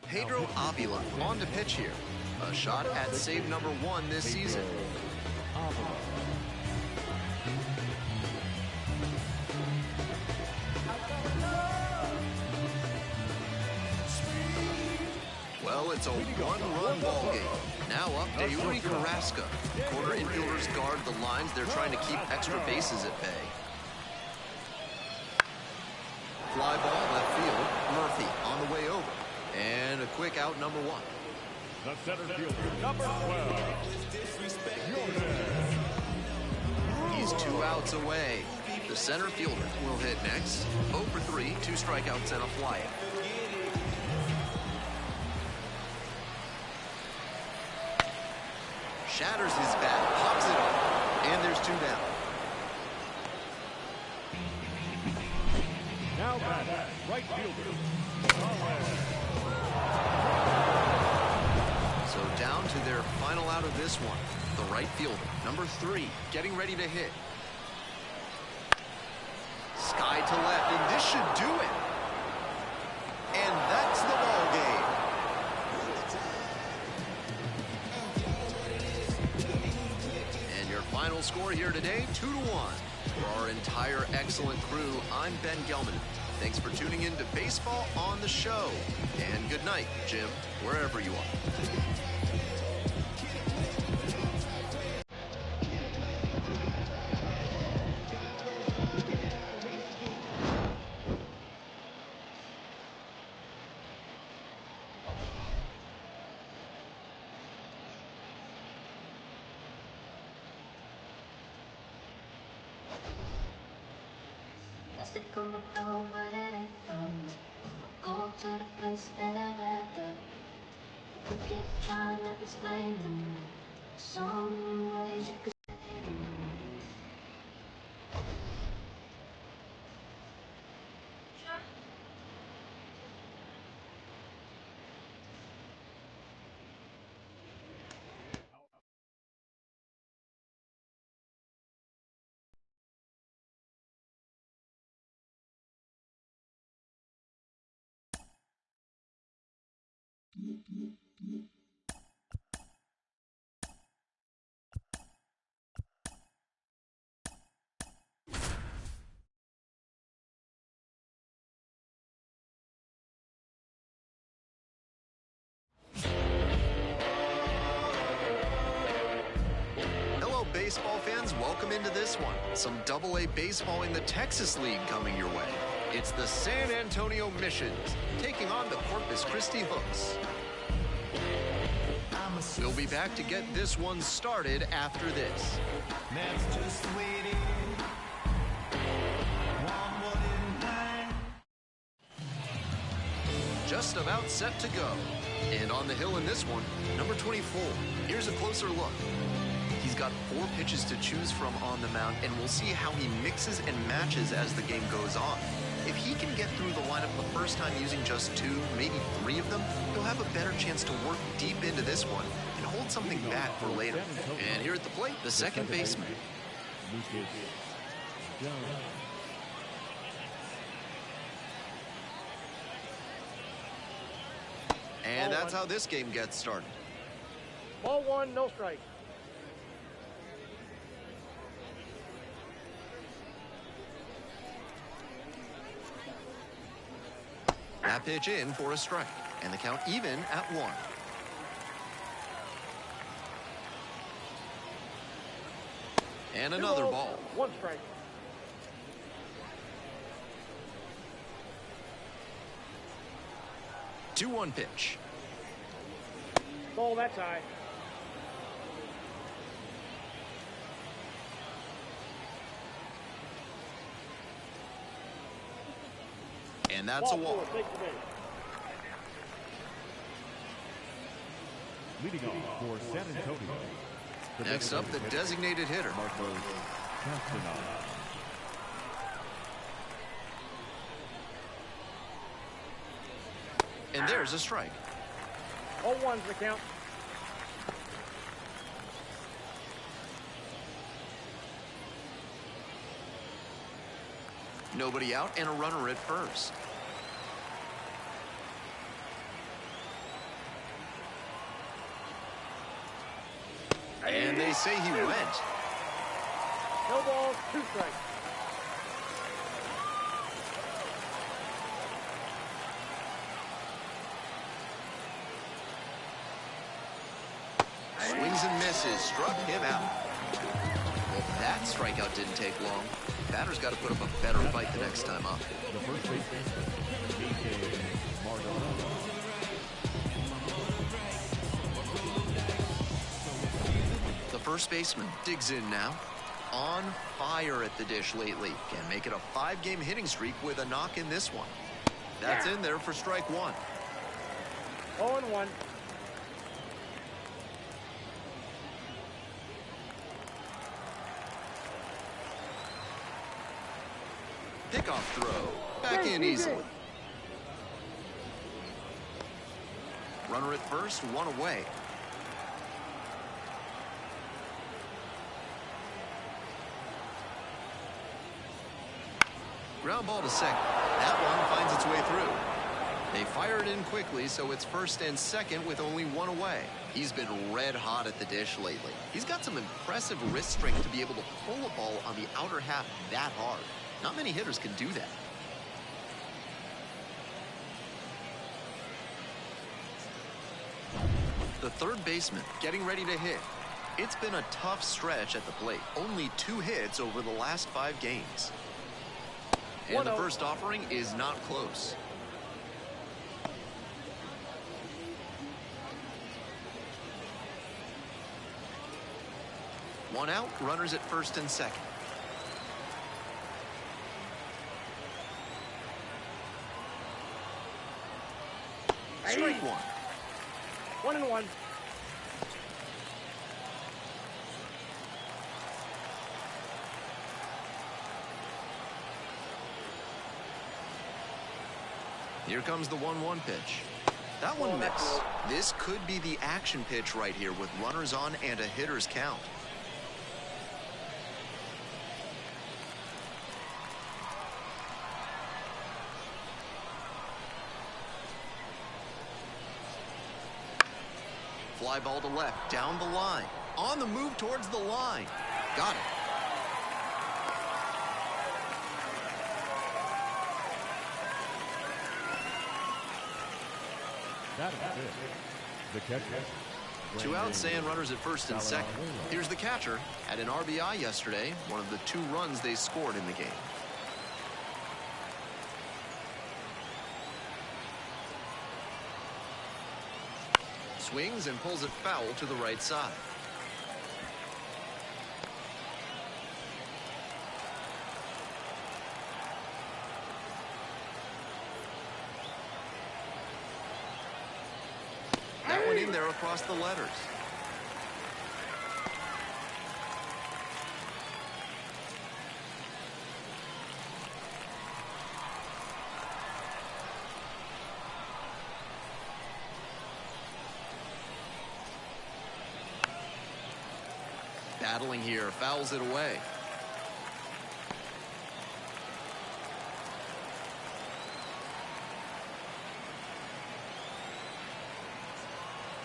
Pedro Avila on to pitch here. A shot at save number 1 this season. Well, it's a 1-run ball game. Now up to Yuri Carrasco. Corner infielders guard the lines. They're trying to keep extra bases at bay. Fly ball left field. Murphy on the way over. And a quick out, number 1. The center fielder, number 12, He's 2 outs away. The center fielder will hit next. 0 for 3, 2 strikeouts and a flyout. Shatters his bat, pops it up, and there's 2 down. Now batting, right fielder, So down to their final out of this one. The right fielder, number 3, getting ready to hit. Sky to left, and this should do it. And that's the ball game. And your final score here today, 2-1. For our entire excellent crew, I'm Ben Gelman. Thanks for tuning in to Baseball on the Show. And good night, Jim, wherever you are. Stick on the floor, but it ain't fun. Go to the place that I'd rather. We keep trying to explain them. Some ways you could say them. Hello, baseball fans. Welcome into this one. Some Double-A baseball in the Texas League coming your way. It's the San Antonio Missions taking on the Corpus Christi Hooks. We'll be back to get this one started after this. That's just the way it is. One more in time. Just about set to go. And on the hill in this one, number 24. Here's a closer look. He's got 4 pitches to choose from on the mound, and we'll see how he mixes and matches as the game goes on. If he can get through the lineup the first time using just 2, maybe 3 of them, he'll have a better chance to work deep into this one and hold something back for later. And here at the plate, the second baseman. Lucas Jones. And that's how this game gets started. Ball 1, no strike. That pitch in for a strike, and the count even at 1. And another ball. 1 strike. Two 2-1 pitch. Ball, that's high. And that's a Ball walk. 4, take the base. Leading off for San Antonio. Next up, the designated hitter. Marcos Castanon. And there's a strike. All 1's the count. Nobody out and a runner at first. And they say he went. No balls, 2 strikes. Swings and misses, struck him out. Well, that strikeout didn't take long. Batter's got to put up a better fight the next time up. The first baseman, DJ Mardonado. The first baseman digs in now. On fire at the dish lately. Can make it a 5-game hitting streak with a knock in this one. That's in there for strike 1. 0-1. Pickoff throw. Back in easily. Runner at first, 1 away. Ground ball to second. That one finds its way through. They fire it in quickly, so it's first and second with only 1 away. He's been red hot at the dish lately. He's got some impressive wrist strength to be able to pull a ball on the outer half that hard. Not many hitters can do that. The third baseman getting ready to hit. It's been a tough stretch at the plate. Only 2 hits over the last 5 games. And the first offering is not close. One out, runners at first and second. strike one. 1-1. Here comes the 1-1 pitch. That one missed. This could be the action pitch right here with runners on and a hitter's count. Fly ball to left, down the line. On the move towards the line. Got it. That is it. The catcher. 2 outs and runners at first and second. Here's the catcher. Had an RBI yesterday, one of the 2 runs they scored in the game. Swings and pulls it foul to the right side. That went in there across the letters. Battling here, fouls it away.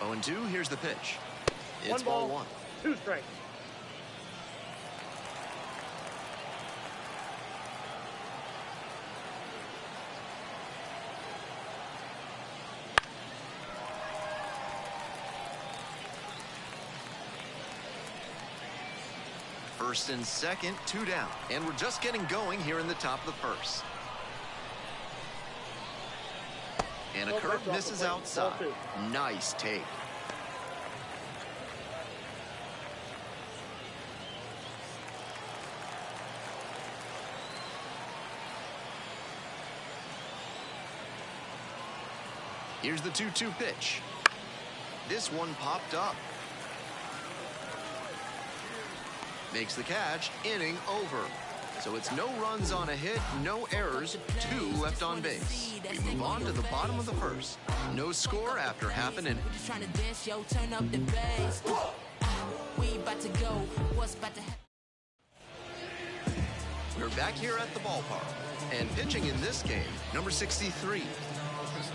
Oh, and 2, here's the pitch. It's ball 1. 2 strikes. First and second, 2 down. And we're just getting going here in the top of the first. And a curve misses outside. Nice take. Here's the 2-2 pitch. This one popped up. Makes the catch, inning over. So it's no runs on a hit, no errors, 2 left on base. We move on to the bottom of the first. No score after half an inning. Trying to dance, yo, turn up the bass. We about to go. What's about to happen? We're back here at the ballpark. And pitching in this game, number 63.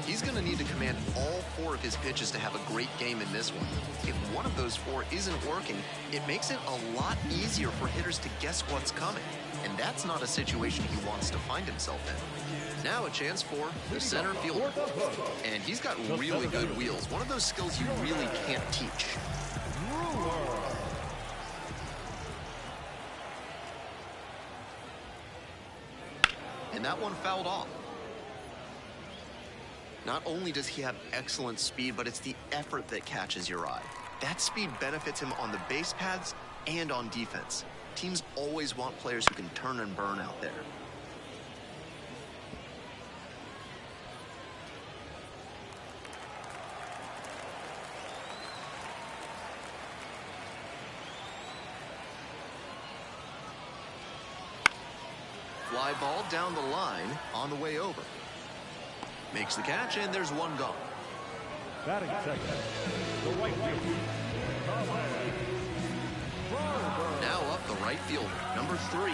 He's going to need to command all 4 of his pitches to have a great game in this one. If one of those 4 isn't working, it makes it a lot easier for hitters to guess what's coming. And that's not a situation he wants to find himself in. Now a chance for the center fielder. And he's got really good wheels. One of those skills you really can't teach. And that one fouled off. Not only does he have excellent speed, but it's the effort that catches your eye. That speed benefits him on the base paths and on defense. Teams always want players who can turn and burn out there. Fly ball down the line on the way over. Makes the catch, and there's one gone. Batting second, the right fielder. Now up the right fielder, number 3.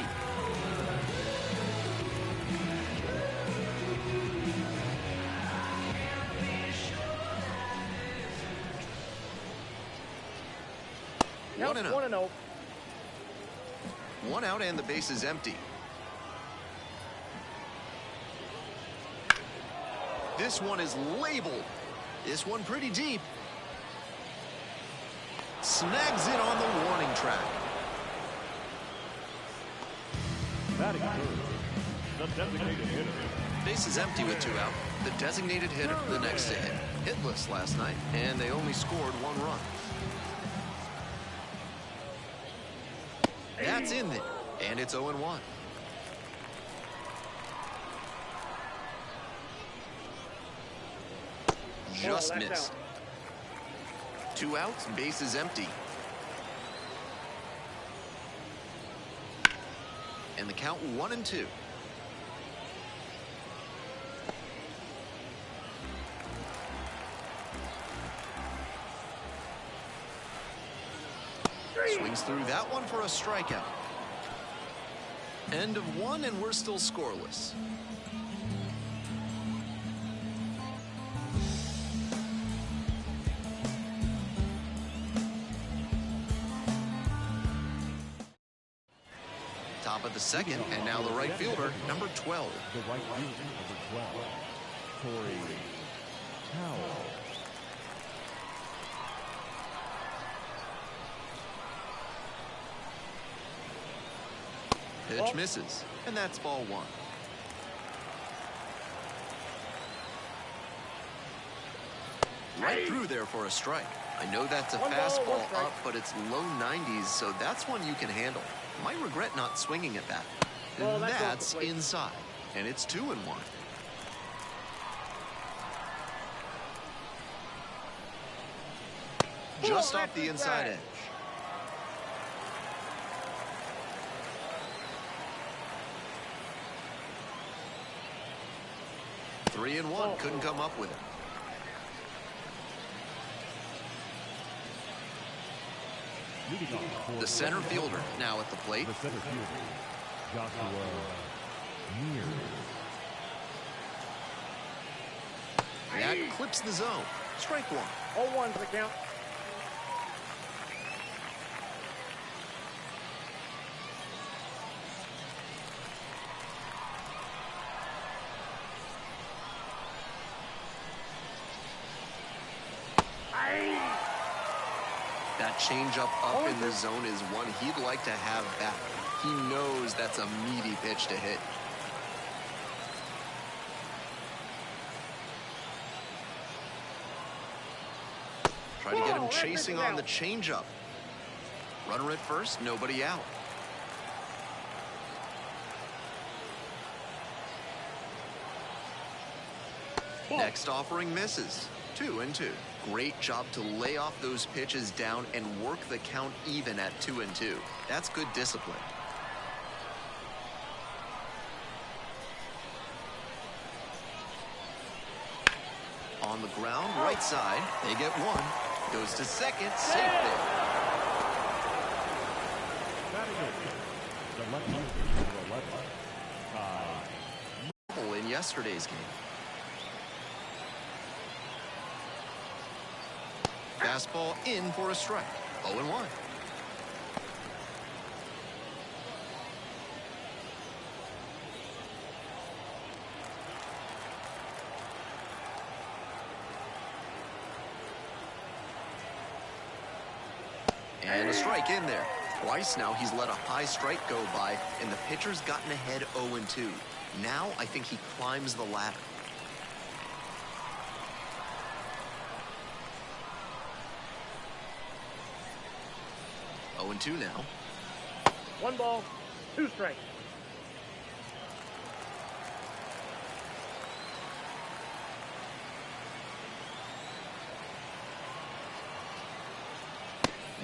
Now 1-0. 1 out and the base is empty. This one is labeled. This one pretty deep. Snags it on the warning track. Batting third, the designated hitter. Base is empty with 2 out. The designated hitter, the next to hit. Hitless last night, and they only scored 1 run. That's in there, and it's 0-1. just that's missed. out. 2 outs, bases empty. And the count 1-2. Swings through that one for a strikeout. End of 1, and we're still scoreless. Top of the second, and now the right fielder, number 12. The right fielder, number 12, Corey Howell. Pitch misses, and that's ball 1. Right through there for a strike. I know that's a One ball, fastball one strike. up, but it's low 90s, so that's one you can handle. Might regret not swinging at that. Well, that's off the That's plate. inside, and it's 2-1. Just off the inside edge. Three and one, couldn't come up with it. Leading off for The center fielder now at the plate. the center fielder, Joshua Milb. That clips the zone. Strike 1. 0-1's the count. That changeup up in the zone is one he'd like to have back. He knows that's a meaty pitch to hit. Try to get him chasing on the changeup. Runner at first, nobody out. Next offering misses. 2-2. Great job to lay off those pitches down and work the count even at 2-2. That's good discipline. On the ground, right side. They get 1. Goes to second, safe there. Batting in, the left fielder, number 11, Ty. In yesterday's game. Fastball in for a strike. 0-1. And a strike in there. Twice now he's let a high strike go by, and the pitcher's gotten ahead 0-2. Now I think he climbs the ladder. 0-2 now. 1 ball, 2 strikes.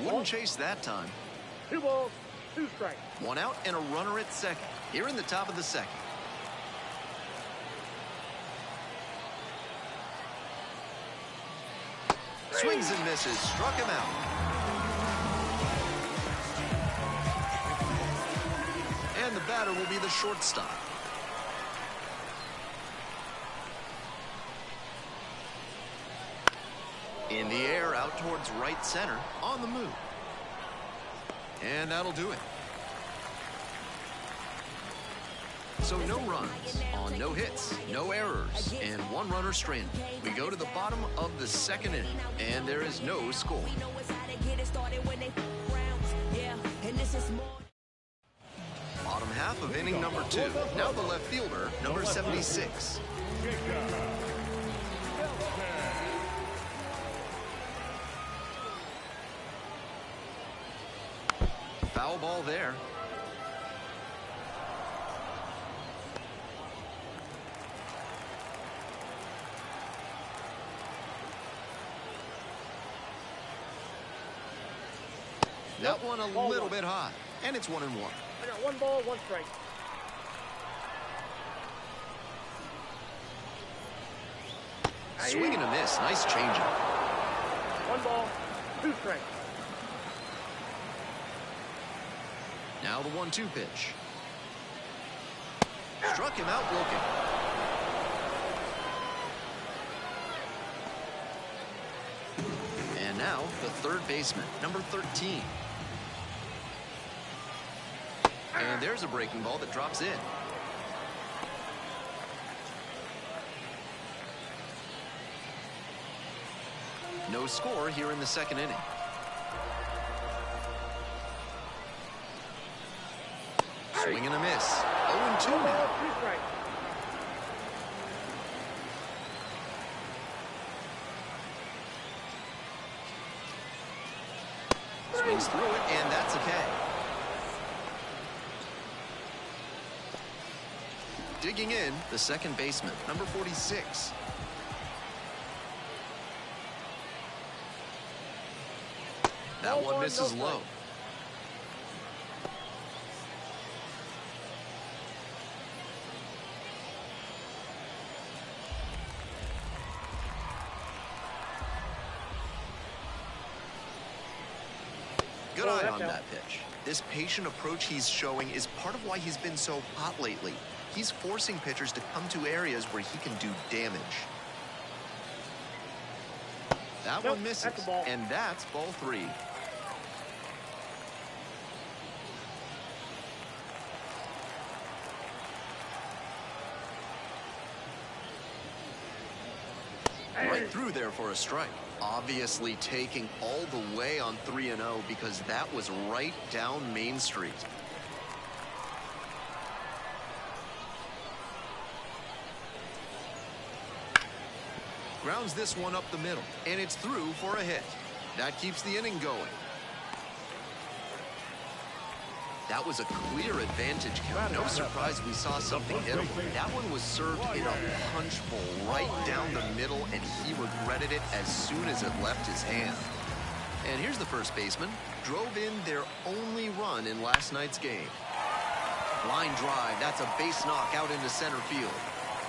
Wouldn't chase that time. 2 balls, 2 strikes. 1 out and a runner at second. Here in the top of the second. Swings and misses. Struck him out. And the batter will be the shortstop. In the air, out towards right center, on the move. And that'll do it. So no runs on no hits, no errors, and 1 runner stranded. We go to the bottom of the second inning, and there is no score. Bottom half of inning number 2. Now the left fielder, number 76. Foul ball there. That one a Ball little one. bit high, and it's 1-1. I got 1 ball, 1 strike. Swing and a miss. Nice changeup. 1 ball, 2 strikes. Now the 1-2 pitch. Struck him out looking. And now the third baseman, number 13. And there's a breaking ball that drops in. No score here in the second inning. Swing and a miss. 0-2 1 now. ball, 2 strikes. Swings through it, and that's a K. Digging in, the second baseman, number 46. That Ball one one, misses no low. strike. Good Oh, eye that's on out. that pitch. This patient approach he's showing is part of why he's been so hot lately. He's forcing pitchers to come to areas where he can do damage. That Nope, one misses, that's a ball. and that's ball 3. Right through there for a strike. Obviously taking all the way on 3-0 because that was right down Main Street. Grounds this one up the middle, and it's through for a hit. That keeps the inning going. That was a clear advantage count. No surprise we saw something hittable. That one was served in a punch bowl right down the middle, and he regretted it as soon as it left his hand. And here's the first baseman. Drove in their only run in last night's game. Line drive. That's a base knock out into center field.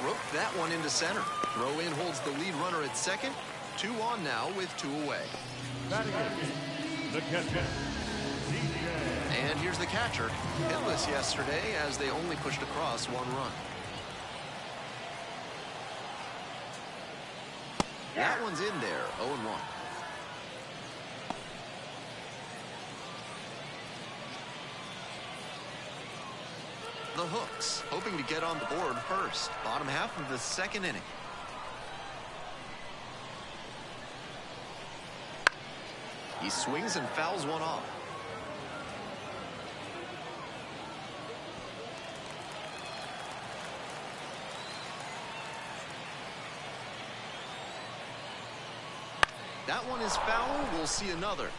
Roped that one into center. Throw in holds the lead runner at second. 2 on now with 2 away. Batting in, the catcher, DJ. And here's the catcher. Hitless yesterday as they only pushed across 1 run. That one's in there, 0-1. The Hooks, hoping to get on the board first. Bottom half of the second inning. He swings and fouls one off. That one is foul. We'll see another.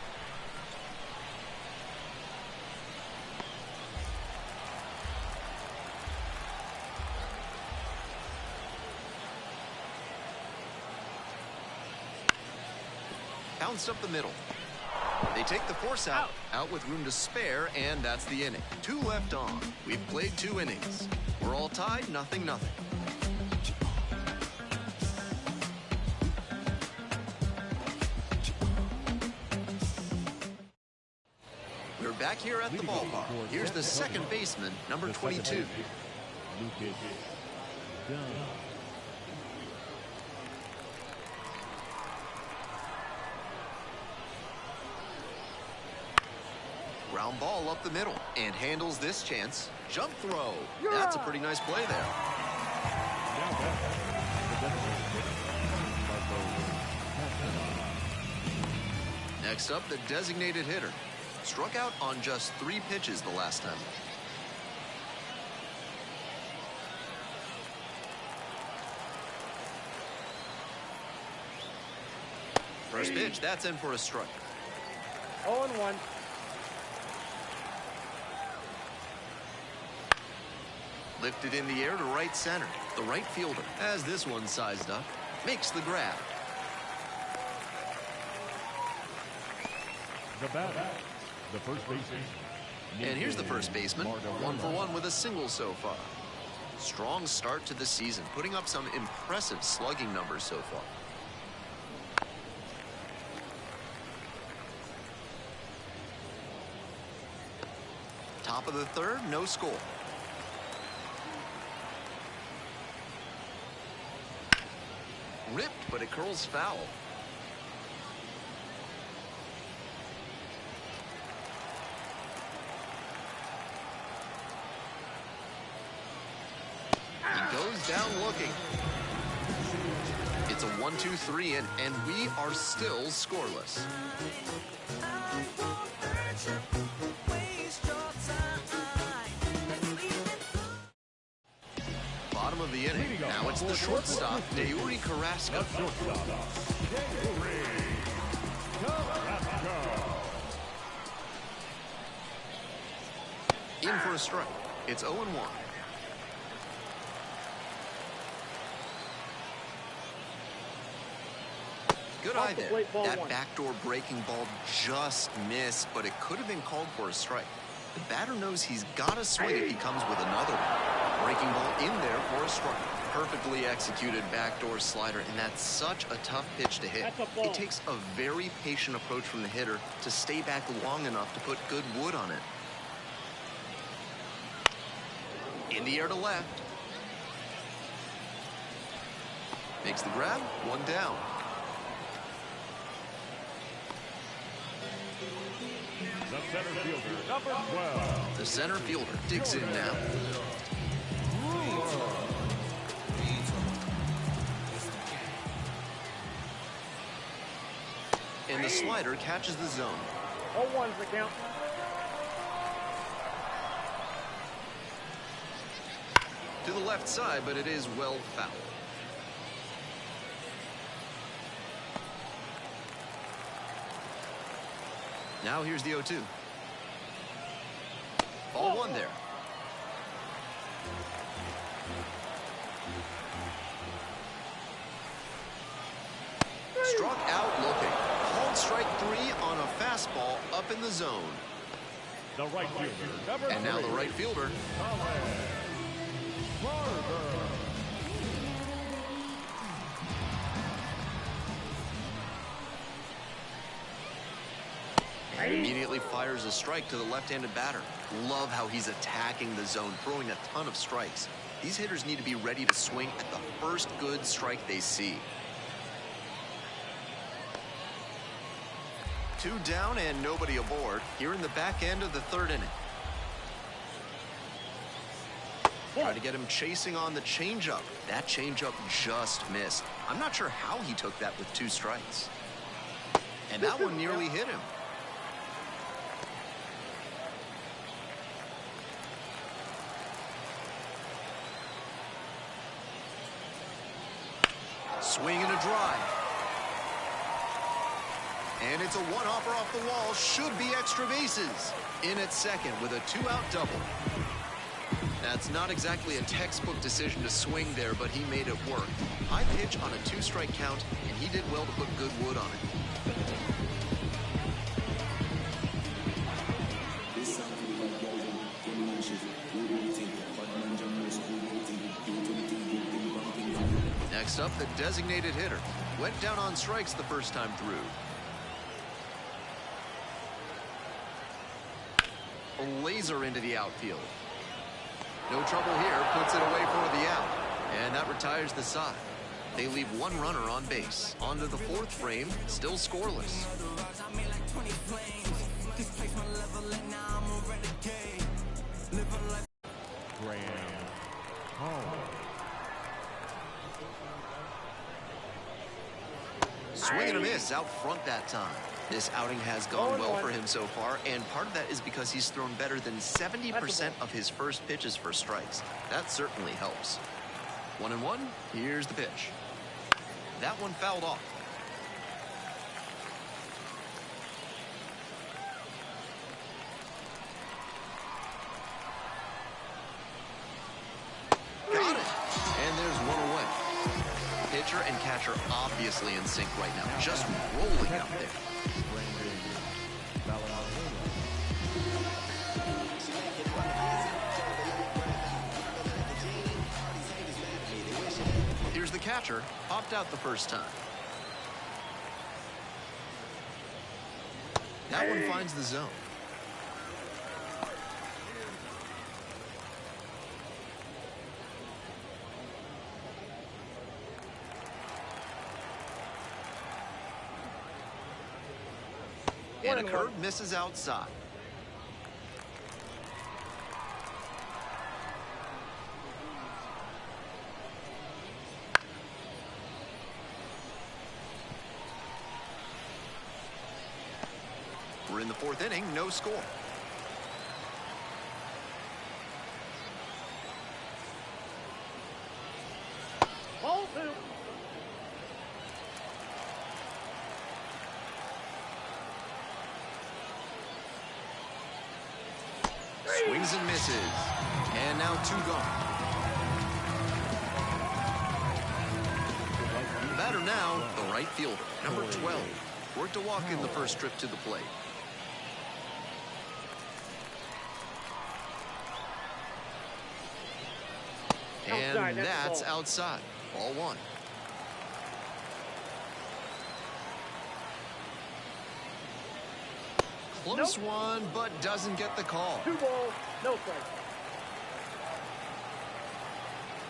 Bounced up the middle. They take the force out with room to spare, and that's the inning. 2 left on. We've played 2 innings. We're all tied, 0-0. We're back here at the ballpark. Here's the second baseman, number 22. Lucas Dunn. Ground ball up the middle and handles this chance. Jump throw. That's a pretty nice play there. Now back, the designated hitter, Next up, the designated hitter. Struck out on just 3 pitches the last time. First pitch, that's in for a strike. 0-1. Lifted in the air to right center. The right fielder, as this one sized up, makes the grab. the batter, The first baseman. And here's the first baseman, 1-for-1 with a single so far. Strong start to the season, putting up some impressive slugging numbers so far. Top of the third, no score. Ripped, but it curls foul. He goes down looking. It's a 1-2-3 and we are still scoreless. Bottom of the inning. Now it's the shortstop, Deuri Carrasco. In for a strike. It's 0-1. Good eye there. That backdoor breaking ball just missed, but it could have been called for a strike. The batter knows he's got to swing if he comes with another one. Breaking ball in there for a strike. Perfectly executed backdoor slider, and that's such a tough pitch to hit. It takes a very patient approach from the hitter to stay back long enough to put good wood on it. In the air to left. Makes the grab, one down. The center fielder, number 12. The center fielder digs in now. And the slider catches the zone. 0-1's the count. To the left side, but it is well fouled. Now here's the 0-2. Ball one there. Struck out looking. Called strike 3 on a fastball up in the zone. The right fielder, number 3. And now the right fielder. And immediately fires a strike to the left-handed batter. Love how he's attacking the zone, throwing a ton of strikes. These hitters need to be ready to swing at the first good strike they see. 2 down and nobody aboard here in the back end of the third inning. Try to get him chasing on the changeup. That changeup just missed. I'm not sure how he took that with 2 strikes. And that one nearly hit him. Swing and a drive. And it's a one-hopper off the wall. Should be extra bases. In at second with a 2-out double. That's not exactly a textbook decision to swing there, but he made it work. High pitch on a 2-strike count, and he did well to put good wood on it. Next up, the designated hitter. Went down on strikes the first time through. A laser into the outfield. No trouble here, puts it away for the out. And that retires the side. They leave 1 runner on base. On to the 4th frame, still scoreless. Swing and a miss out front that time. This outing has gone well for him so far, and part of that is because he's thrown better than 70% of his first pitches for strikes. That certainly helps. 1-1, here's the pitch. That one fouled off. Got it! And there's one away. Pitcher and catcher obviously in sync right now, just rolling out there. Here's the catcher, popped out the first time. That one finds the zone. And a curve misses outside. We're in the fourth inning, no score. Ball two. Swings and misses. And now two gone. The batter now, the right fielder, number 12. Worked a walk in the first trip to the plate. And that's outside. Ball one. Close one, but doesn't get the call. 2 balls, no strike.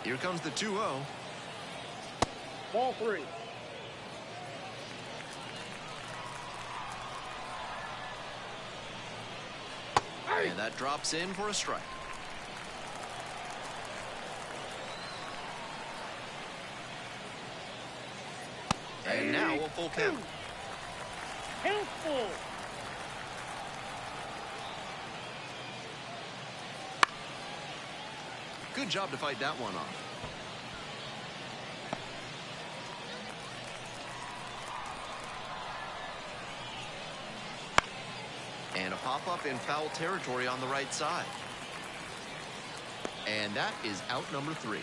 Here comes the 2-0. Ball three. And that drops in for a strike. And now a full count. Count full. Good job to fight that one off. And a pop-up in foul territory on the right side. And that is out number 3.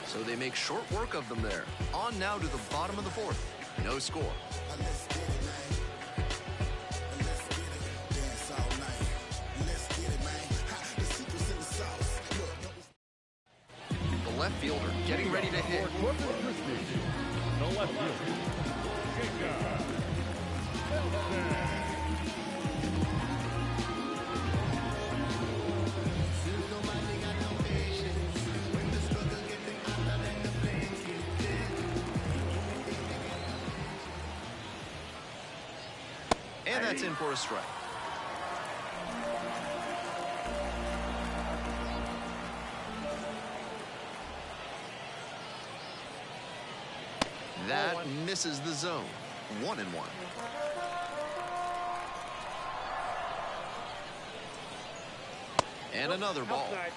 So they make short work of them there. On now to the bottom of the fourth. No score. The left fielder getting ready to hit. The left fielder. And that's in for a strike. That misses the zone. 1-1. And another ball. Outside.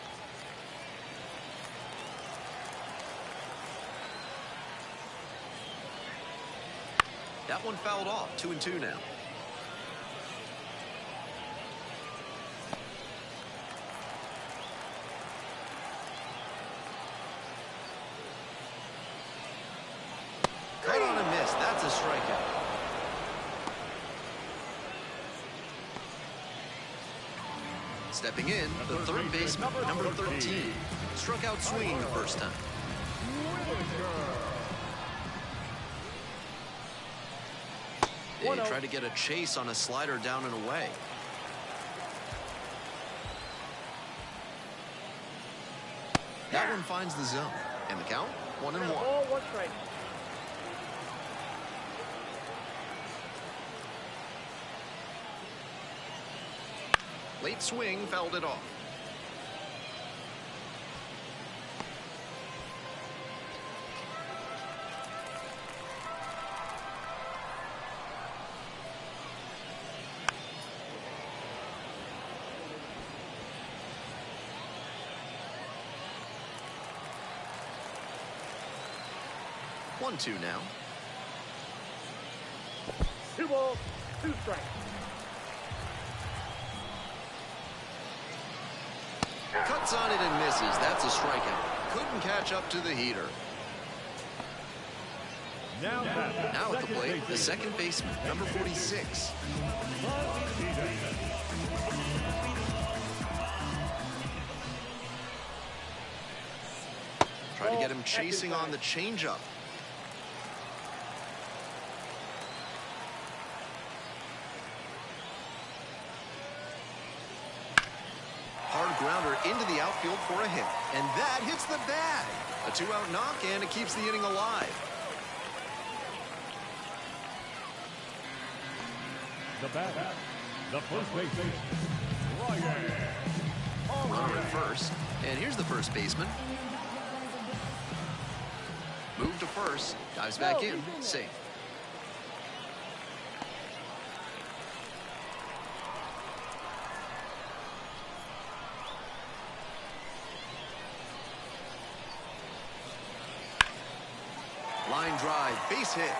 That one fouled off. 2-2 now. Cut on a miss. That's a strikeout. Stepping in, the third baseman, number 13. Struck out swinging the first time. They try to get a chase on a slider down and away. That one finds the zone. And the count, 1-1. Ball, 1 strike. Late swing fouled it off. One, 2 now. 2 balls, 2 strikes. Cuts on it and misses. That's a strikeout. Couldn't catch up to the heater. Now Now at the plate, the second baseman, number 46. Try to get him chasing on the changeup. Hard grounder into the outfield for a hit. And that hits the bag. A 2-out knock, and it keeps the inning alive. The batter, the first baseman, Ryan. Runner at first. And here's the first baseman. Move to first. Dives back in. Safe. Line drive, base hit.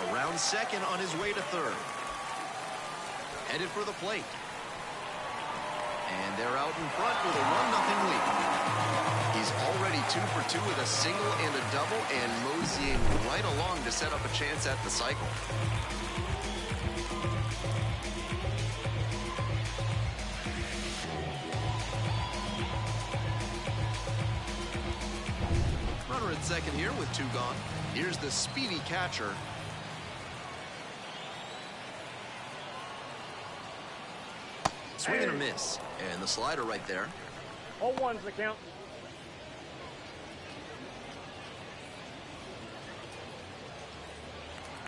Around second on his way to third. Headed for the plate. And they're out in front with a 1-0 lead. He's already 2 for 2 with a single and a double, and moseying right along to set up a chance at the cycle. Runner at second here with 2 gone. Here's the speedy catcher. Swing and a miss. And the slider right there. 0-1's the count.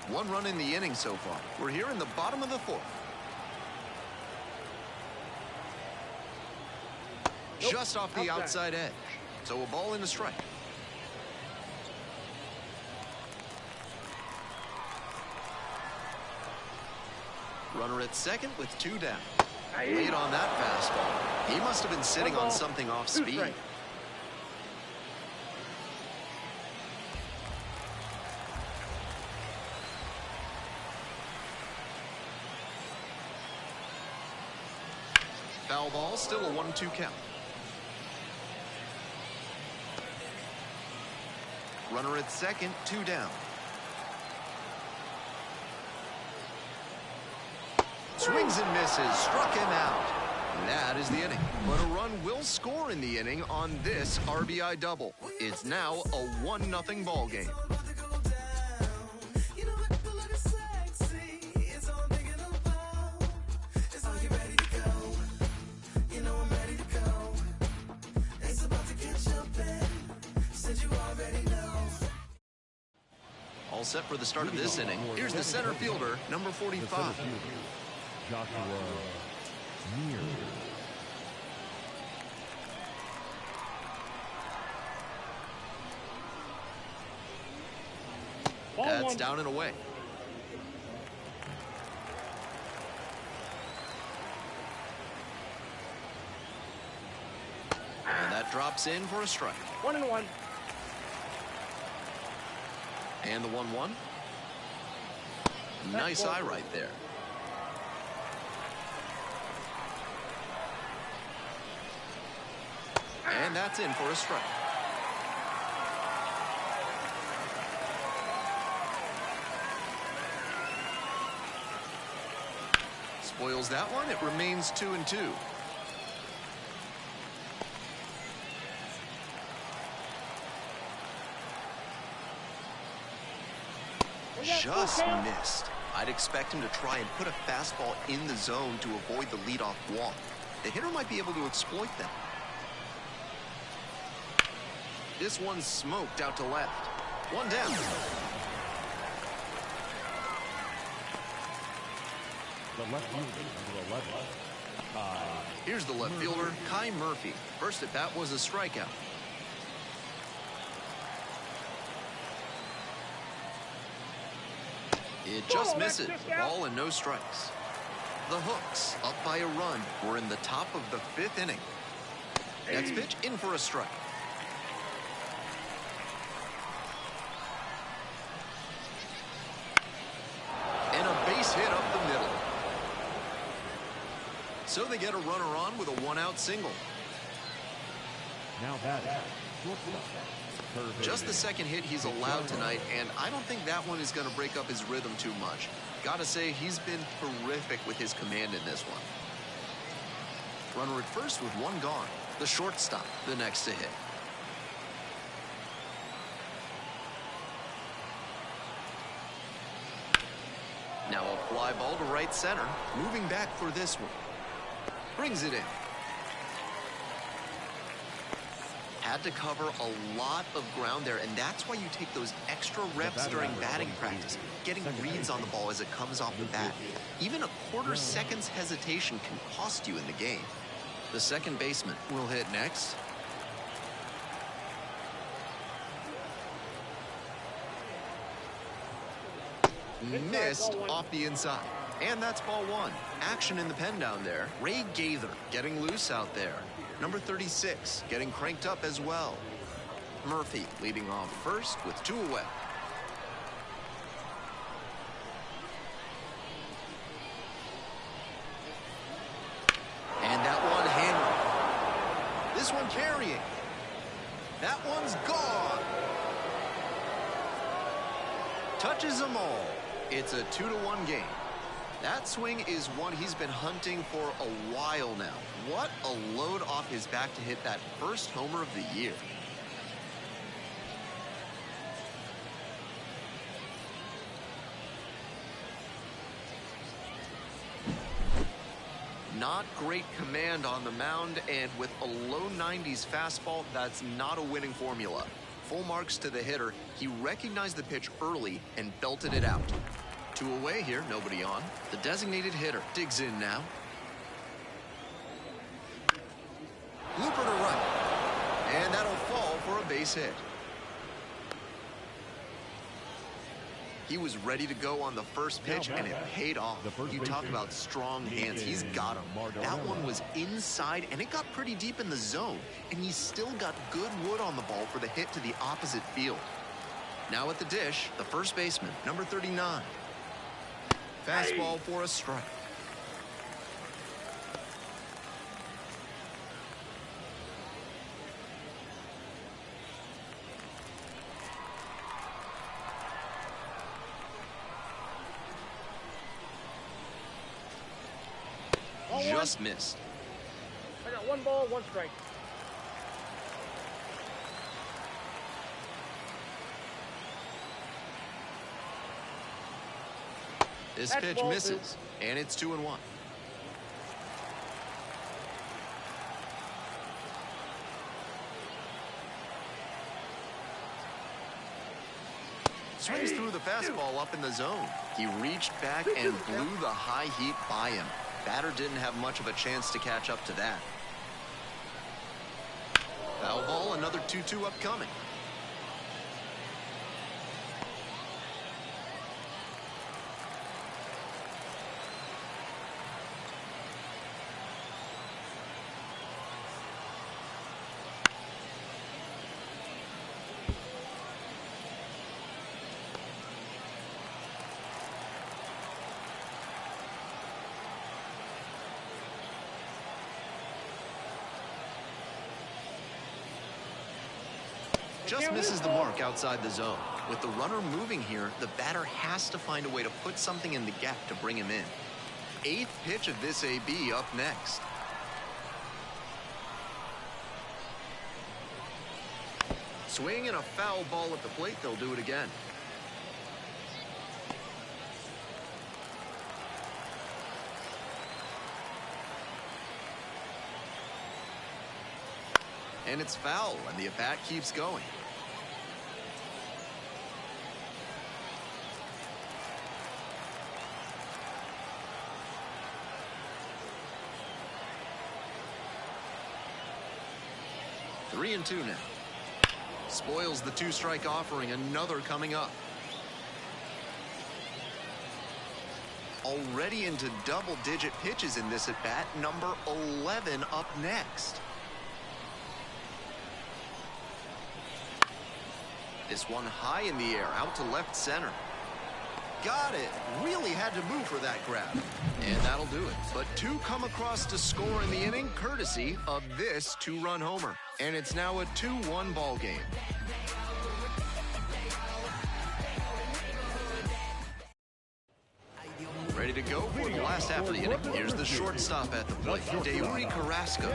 One run in the inning so far. We're here in the bottom of the 4th. Nope. Just off the outside edge. So a ball and a strike. Runner at second with 2 down. Late on that fastball. He must have been sitting on something off speed. Foul ball, still a 1-2 count. Runner at second, 2 down. Swings and misses, struck him out. That is the inning. But a run will score in the inning on this RBI double. It's now a 1-0 ball game. All set for the start of this inning. Here's the center fielder, number 45. Joshua Milb. That's down and away. And that drops in for a strike. 1-1. And the 1-1. Nice eye right there. And that's in for a strike. Spoils that one. It remains 2-2. Just missed. I'd expect him to try and put a fastball in the zone to avoid the leadoff walk. The hitter might be able to exploit that. This one's smoked out to left. 1 down. The left fielder, number 11, Kai. Here's the left fielder, Kai Murphy. First at bat was a strikeout. It just misses. Ball and no strikes. The Hooks, up by a run. We're in the top of the 5th inning. Next pitch, in for a strike. And a base hit up the middle. So they get a runner on with a 1-out single. Now batting, shortstop. Just the second hit he's allowed tonight, and I don't think that one is going to break up his rhythm too much. Gotta say, he's been terrific with his command in this one. Runner at first with 1 gone. The shortstop, the next to hit. Now a fly ball to right center. Moving back for this one. Brings it in. Had to cover a lot of ground there, and that's why you take those extra reps during batting practice, getting reads on the ball as it comes off the bat. Even a quarter second's hesitation can cost you in the game. The second baseman will hit next. Missed off the inside. And that's ball one. Action in the pen down there. Ray Gaither getting loose out there. Number 36 getting cranked up as well. Murphy leading off first with 2 away. And that one handled. This one carrying. That one's gone. Touches them all. It's a 2-1 game. That swing is one he's been hunting for a while now. What a load off his back to hit that first homer of the year. Not great command on the mound, and with a low 90s fastball, that's not a winning formula. Full marks to the hitter. He recognized the pitch early and belted it out. 2 away here, nobody on. The designated hitter digs in now. Looper to right. And that'll fall for a base hit. He was ready to go on the first pitch, and it paid off. You talk about strong hands. He's got them. That one was inside, and it got pretty deep in the zone. And he's still got good wood on the ball for the hit to the opposite field. Now at the dish, the first baseman, number 39. Fastball for a strike. Just missed. I got 1 ball, 1 strike. This pitch misses, and it's 2-1. Swings through the fastball up in the zone. He reached back and blew the high heat by him. Batter didn't have much of a chance to catch up to that. Foul ball, another 2-2 upcoming. Just misses the mark outside the zone. With the runner moving here, the batter has to find a way to put something in the gap to bring him in. 8th pitch of this AB up next. Swing and a foul ball at the plate. They'll do it again. And it's foul, and the at-bat keeps going. Three and 2 now. Spoils the 2-strike offering. Another coming up. Already into double-digit pitches in this at-bat. Number 11 up next. This one high in the air, out to left center. Got it. Really had to move for that grab. And that'll do it. But 2 come across to score in the inning, courtesy of this 2-run homer. And it's now a 2-1 ball game. Ready to go for the last half of the inning. Here's the shortstop at the plate, Dayuri Carrasco.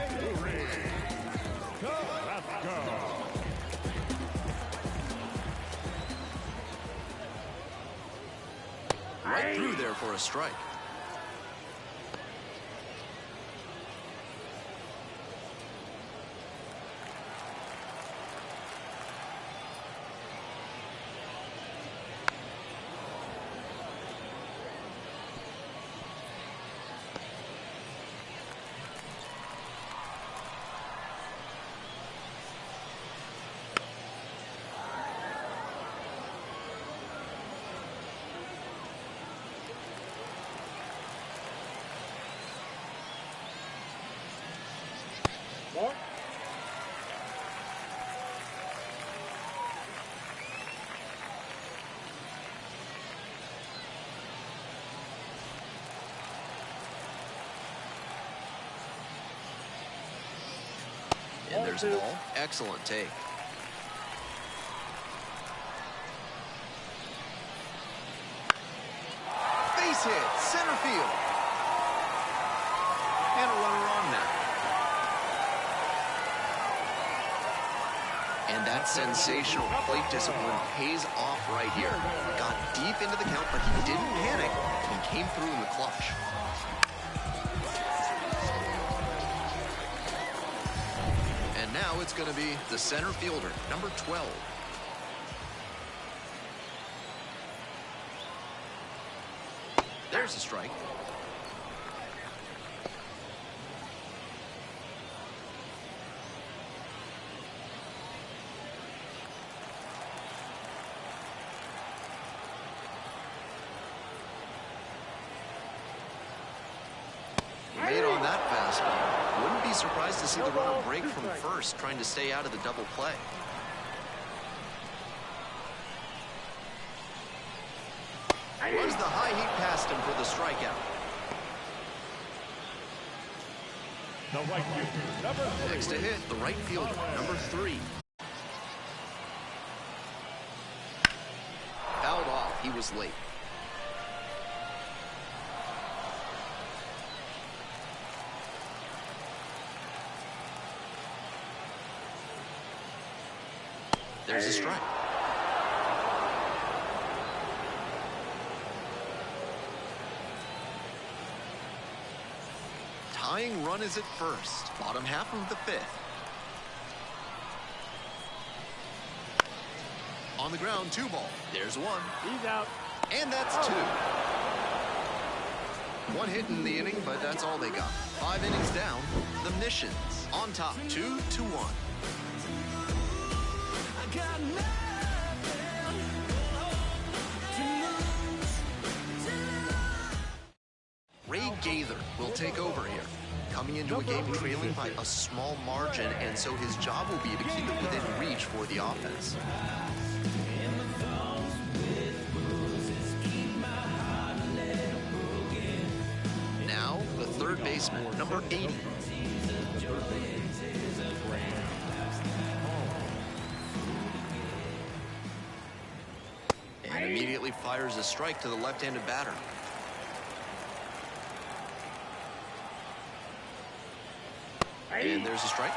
right through there for a strike. Ball. And there's the ball. Excellent take. Base hit, center field. And a runner on now. And that sensational plate discipline pays off right here. Got deep into the count, but he didn't panic and came through in the clutch. And now it's going to be the center fielder, number 12. There's a strike. Late on that fastball. Wouldn't be surprised to see the runner break from first, trying to stay out of the double play. Was the high heat past him for the strikeout. The right fielder, number 3. Next to hit, the right fielder, number 3. Fouled off. He was late. There's a strike. Tying run is at first. Bottom half of the 5th. On the ground, 2 ball. There's 1. He's out. And that's 2. 1 hit in the inning, but that's all they got. 5 innings down. The Missions on top, 2-1. Ray Gaither will take over here. Coming into a game trailing by a small margin, and so his job will be to keep it within reach for the offense. Now, the third baseman, number 80. And immediately fires a strike to the left-handed batter. And there's a strike.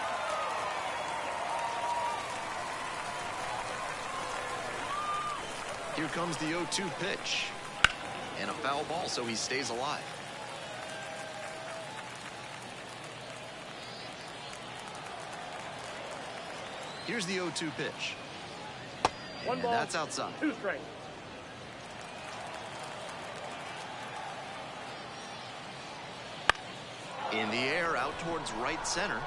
Here comes the 0-2 pitch. And a foul ball, so he stays alive. Here's the 0-2 pitch. 1 And ball. that's outside. 2 strikes. In the air, out towards right center.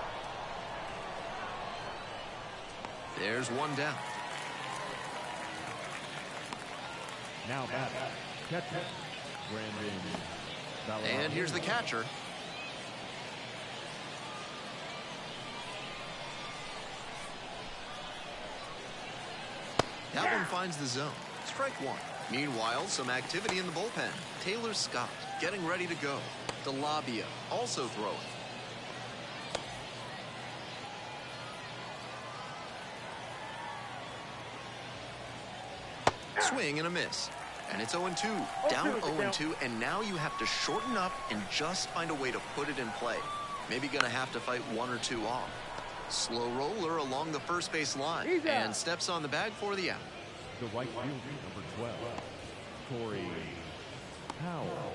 There's 1 down. Now batter, catcher, Brandon. And here's the catcher. That one finds the zone. Strike 1. Meanwhile, some activity in the bullpen. Taylor Scott getting ready to go. DeLabia also throwing. Swing and a miss. And it's 0-2. Down 0-2, and now you have to shorten up and just find a way to put it in play. Maybe gonna have to fight 1 or 2 off. Slow roller along the first base line and steps on the bag for the out. The right fielder, number 12, Corey. Powell.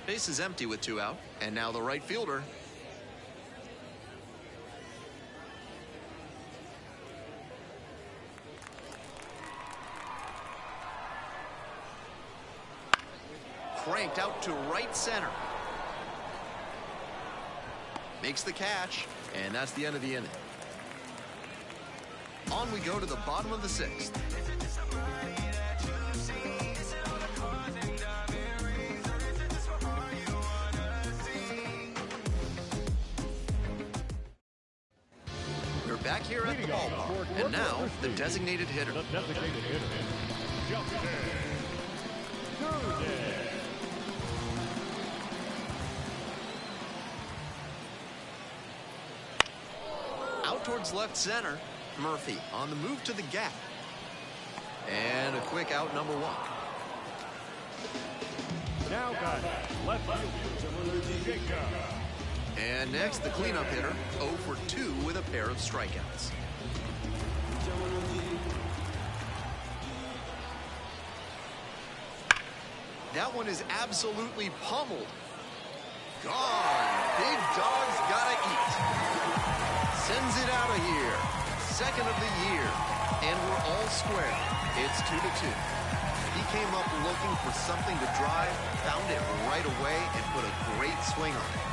Base is empty with 2 out, and now the right fielder. Cranked out to right center. Makes the catch, and that's the end of the inning. On we go to the bottom of the 6th. We're back here at the ballpark, and now the designated hitter. The designated hitter, Justin Durden. Out towards left center. Murphy on the move to the gap. And a quick out, number 1. Now got left fielder, Jacob. And next, the cleanup hitter, 0 for 2 with a pair of strikeouts. That one is absolutely pummeled. Gone. Big dog's gotta eat. Sends it out of here. Second of the year. And we're all square. It's 2-2. He came up looking for something to drive, found it right away, and put a great swing on it.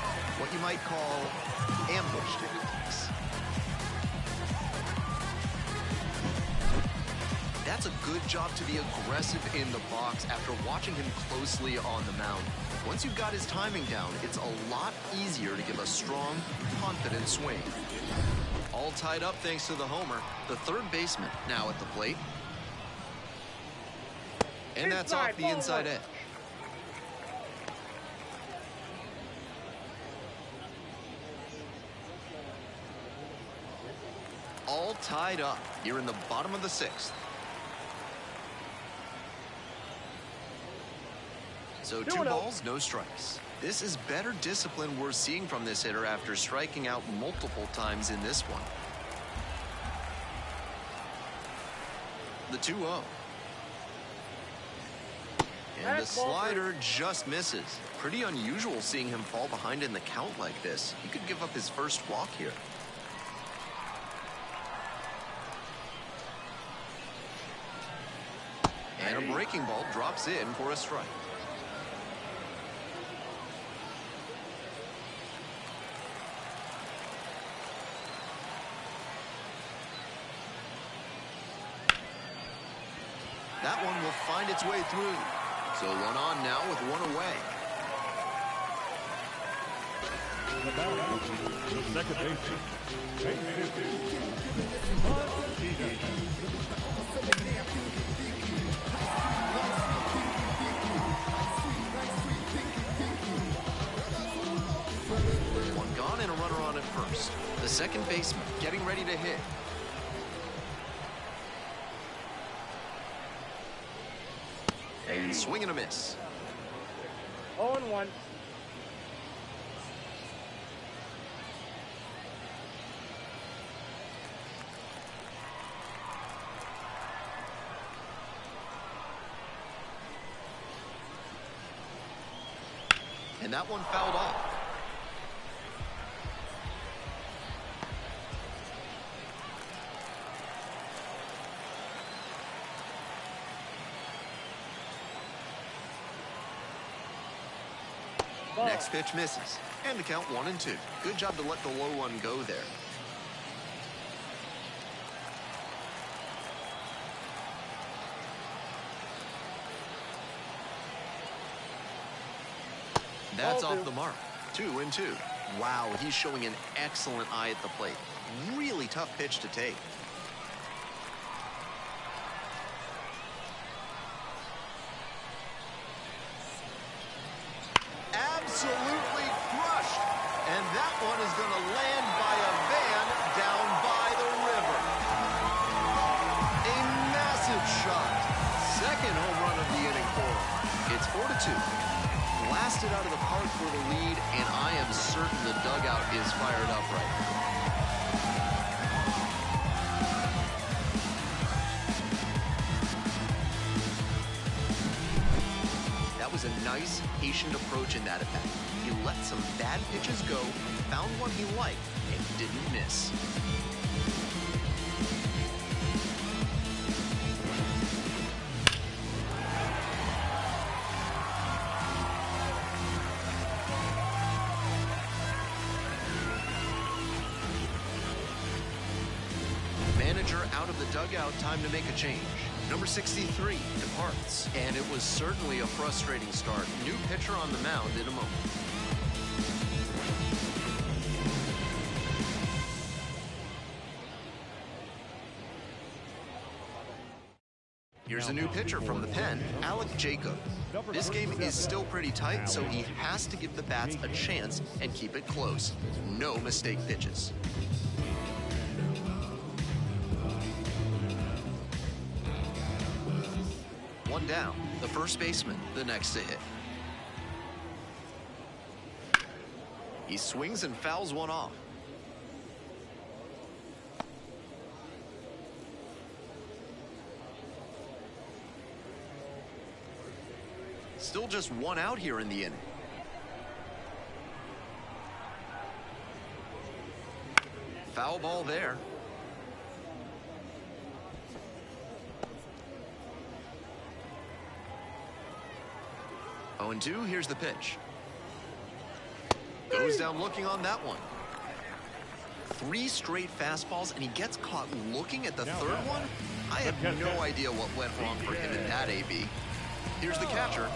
What you might call ambush techniques. That's a good job to be aggressive in the box after watching him closely on the mound. Once you've got his timing down, it's a lot easier to give a strong, confident swing. All tied up thanks to the homer. The third baseman now at the plate. And that's off the inside edge. All tied up here in the bottom of the 6th. So 2 balls, no strikes. This is better discipline we're seeing from this hitter after striking out multiple times in this one. The 2-0. And the slider just misses. Pretty unusual seeing him fall behind in the count like this. He could give up his first walk here. And a breaking ball drops in for a strike. That one will find its way through. So 1 on now with 1 away. The second baseman, One gone and a runner on at first. The second baseman getting ready to hit. And swing and a miss. 0-1. And that one fouled off. Next pitch misses. And the count 1-2. Good job to let the low one go there. That's off the mark. 2-2. Wow, he's showing an excellent eye at the plate. Really tough pitch to take. Absolutely crushed. And that one is going to land by a van down by the river. A massive shot. Second home run of the inning for him. It's 4-2. Blasted out of the park for the lead, and I am certain the dugout is fired up right now. was a nice, patient approach in that at bat. He let some bad pitches go, found one he liked, and didn't miss. Manager out of the dugout, time to make a change. Number 63 departs, and it was certainly a frustrating start. New pitcher on the mound in a moment. Here's a new pitcher from the pen, Alec Jacob. This game is still pretty tight, so he has to give the bats a chance and keep it close. No mistake pitches. One down, the first baseman, the next to hit. He swings and fouls one off. Still just one out here in the inning. Foul ball there. 0-2, here's the pitch. Goes down looking on that one. 3 straight fastballs, and he gets caught looking at the third one. I have no idea what went wrong for him in that AB. Here's the catcher.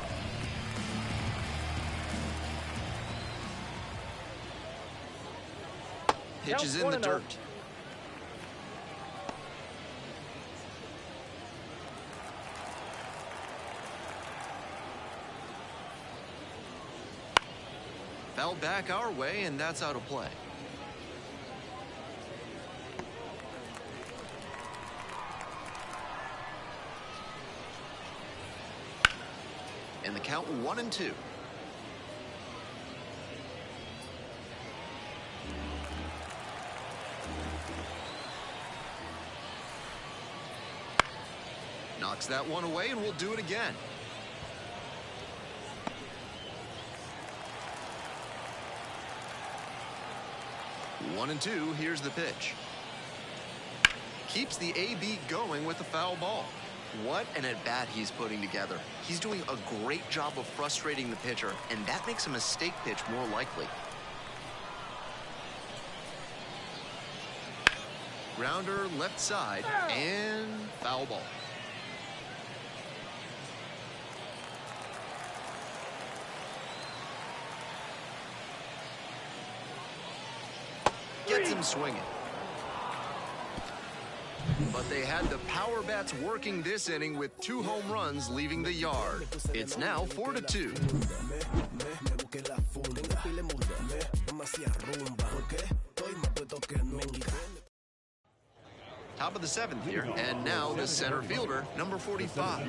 Pitch is in the dirt. Fouled back our way, and that's out of play. And the count 1-2. Knocks that one away, and we'll do it again. One and two, here's the pitch. Keeps the AB going with the foul ball. What an at-bat he's putting together. He's doing a great job of frustrating the pitcher, and that makes a mistake pitch more likely. Grounder left side, and foul ball. Gets him swinging. But they had the power bats working this inning with 2 home runs leaving the yard. It's now 4-2. Top of the 7th here, and now the center fielder, number 45.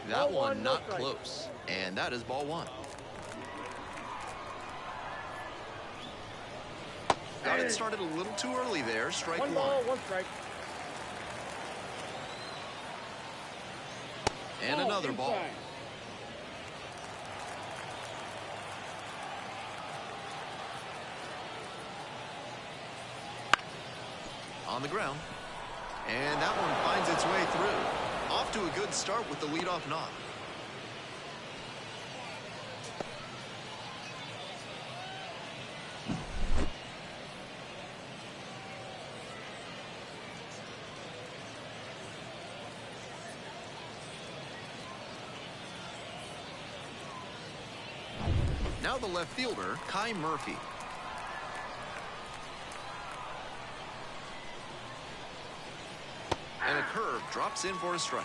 That one not close, and that is ball 1. Got it started a little too early there. Strike 1. 1 ball, 1 strike. And another inside. ball. On the ground. And that one finds its way through. Off to a good start with the leadoff knock. Now the left fielder, Kai Murphy. And a curve drops in for a strike.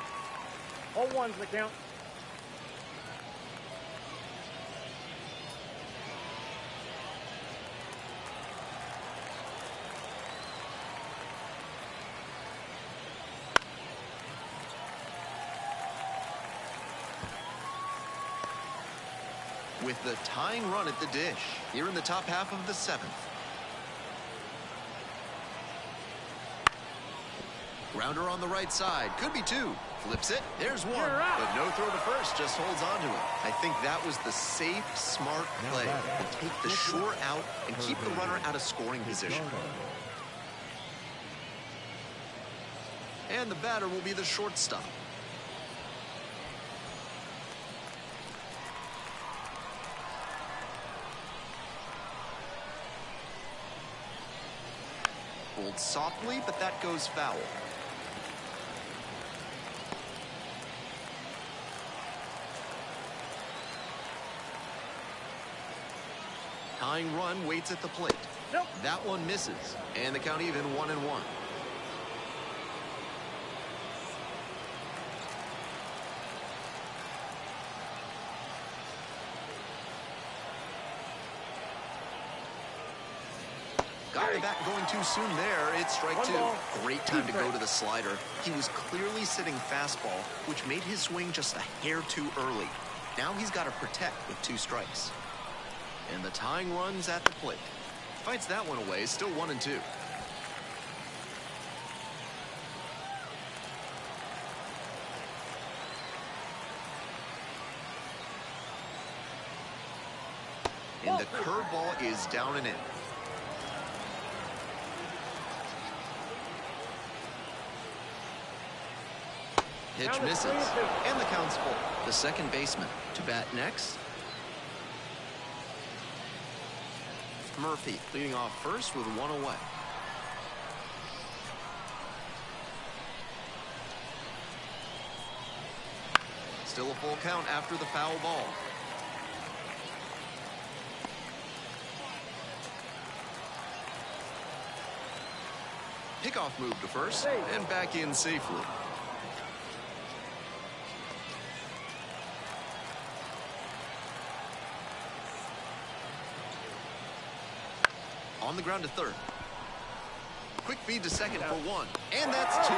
0-1's the count. With the tying run at the dish, here in the top half of the 7th. Grounder on the right side. Could be two. Flips it. There's one. You're out. But no throw to first. Just holds on to it. I think that was the safe, smart play. To take the shore out and keep the runner out of scoring position. And the batter will be the shortstop. Pulled softly, but that goes foul. Tying run waits at the plate. Nope. That one misses. And the count even 1-1. Got the bat going too soon there. It's strike One two. ball, Great two time to go strikes. to the slider. He was clearly sitting fastball, which made his swing just a hair too early. Now he's got to protect with 2 strikes. And the tying run's at the plate. Fights that one away, still 1-2. And the curveball is down and in. Pitch misses, and the count's full. The second baseman to bat next. Murphy leading off first with 1 away. Still a full count after the foul ball. Pickoff move to first and back in safely. On the ground to third. Quick feed to second for 1. And that's 2.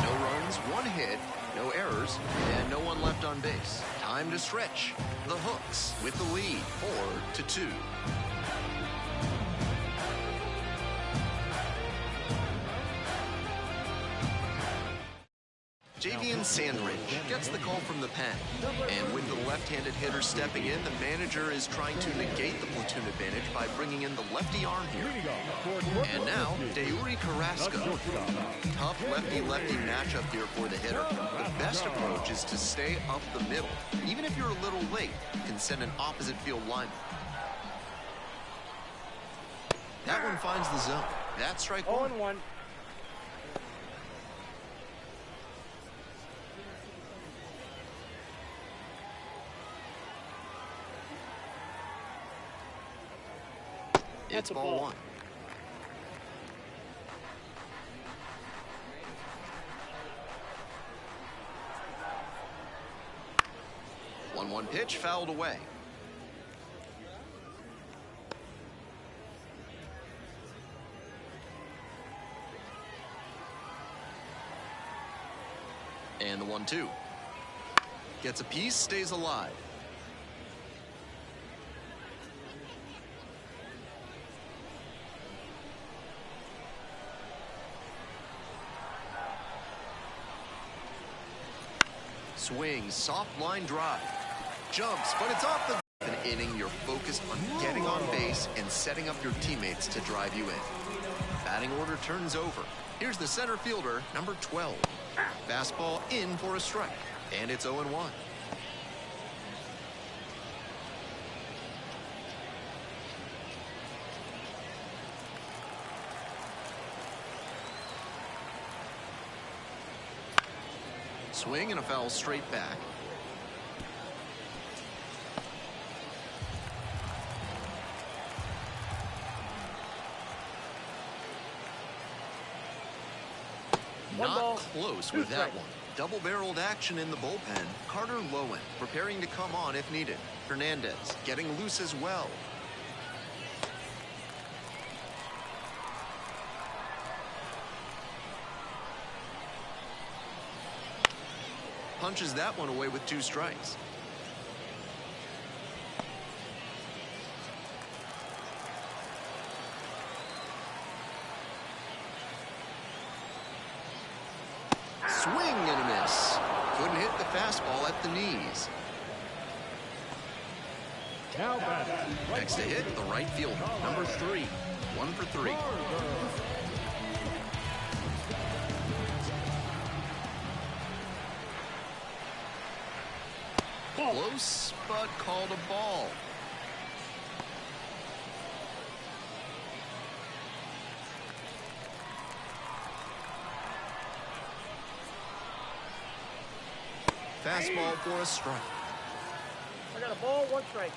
No runs, 1 hit, no errors, and no one left on base. Time to stretch. The Hooks with the lead, 4-2. Javian Sandridge gets the call from the pen. And with the left-handed hitter stepping in, the manager is trying to negate the platoon advantage by bringing in the lefty arm here. And now, Deuri Carrasco. Tough lefty-lefty matchup here for the hitter. The best approach is to stay up the middle. Even if you're a little late, you can send an opposite field lineman. That one finds the zone. That's strike 1. 0-1. It's ball 1. One pitch fouled away. And the 1-2. Gets a piece, stays alive. Swing, soft line drive. Jumps, but it's off the... An inning, you're focused on getting on base and setting up your teammates to drive you in. Batting order turns over. Here's the center fielder, number 12. Fastball in for a strike. And it's 0-1. Swing and a foul straight back. Not close with that one. Double-barreled action in the bullpen. Carter Lowen preparing to come on if needed. Hernandez getting loose as well. Punches that one away with 2 strikes. Swing and a miss. Couldn't hit the fastball at the knees. Now batting. Next to hit, the right fielder, number 3. 1 for 3. Close, but called a ball. Fastball for a strike. I got a ball, 1 strike.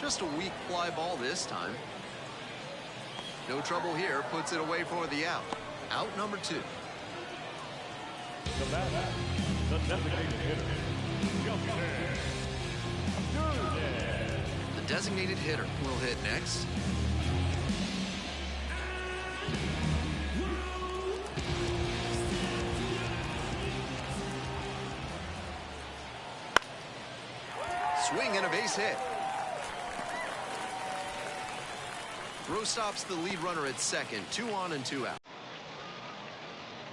Just a weak fly ball this time. No trouble here, puts it away for the out. Out number 2. The batter, the designated hitter, Justin Durden. The designated hitter will hit next. Swing and a base hit. Throw stops the lead runner at second. 2 on and 2 out.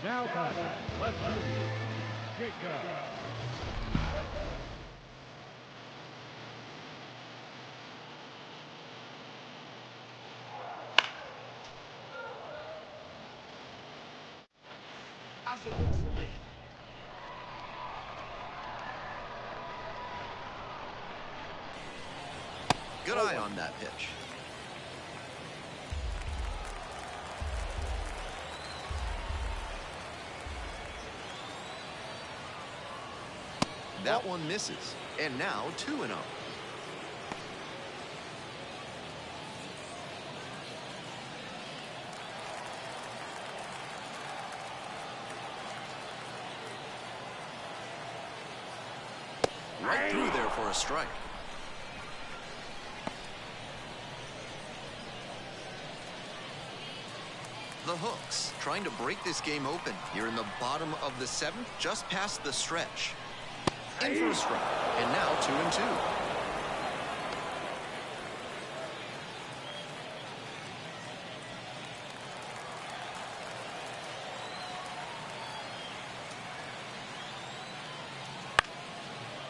Now batting. Left field, Jacob. Good eye on that pitch. That one misses. And now 2-0. Right through there for a strike. The Hooks trying to break this game open here in the bottom of the 7th, just past the stretch. In for a strike, and now 2-2.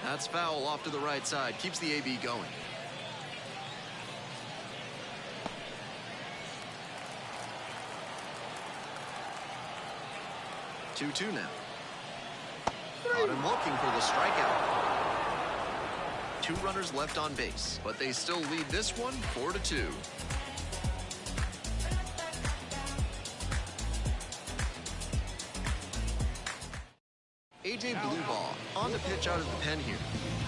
That's foul off to the right side, keeps the AB going. Two now. Caught him looking for the strikeout. 2 runners left on base, but they still lead this one 4-2. AJ Bluebaugh on the pitch out of the pen here.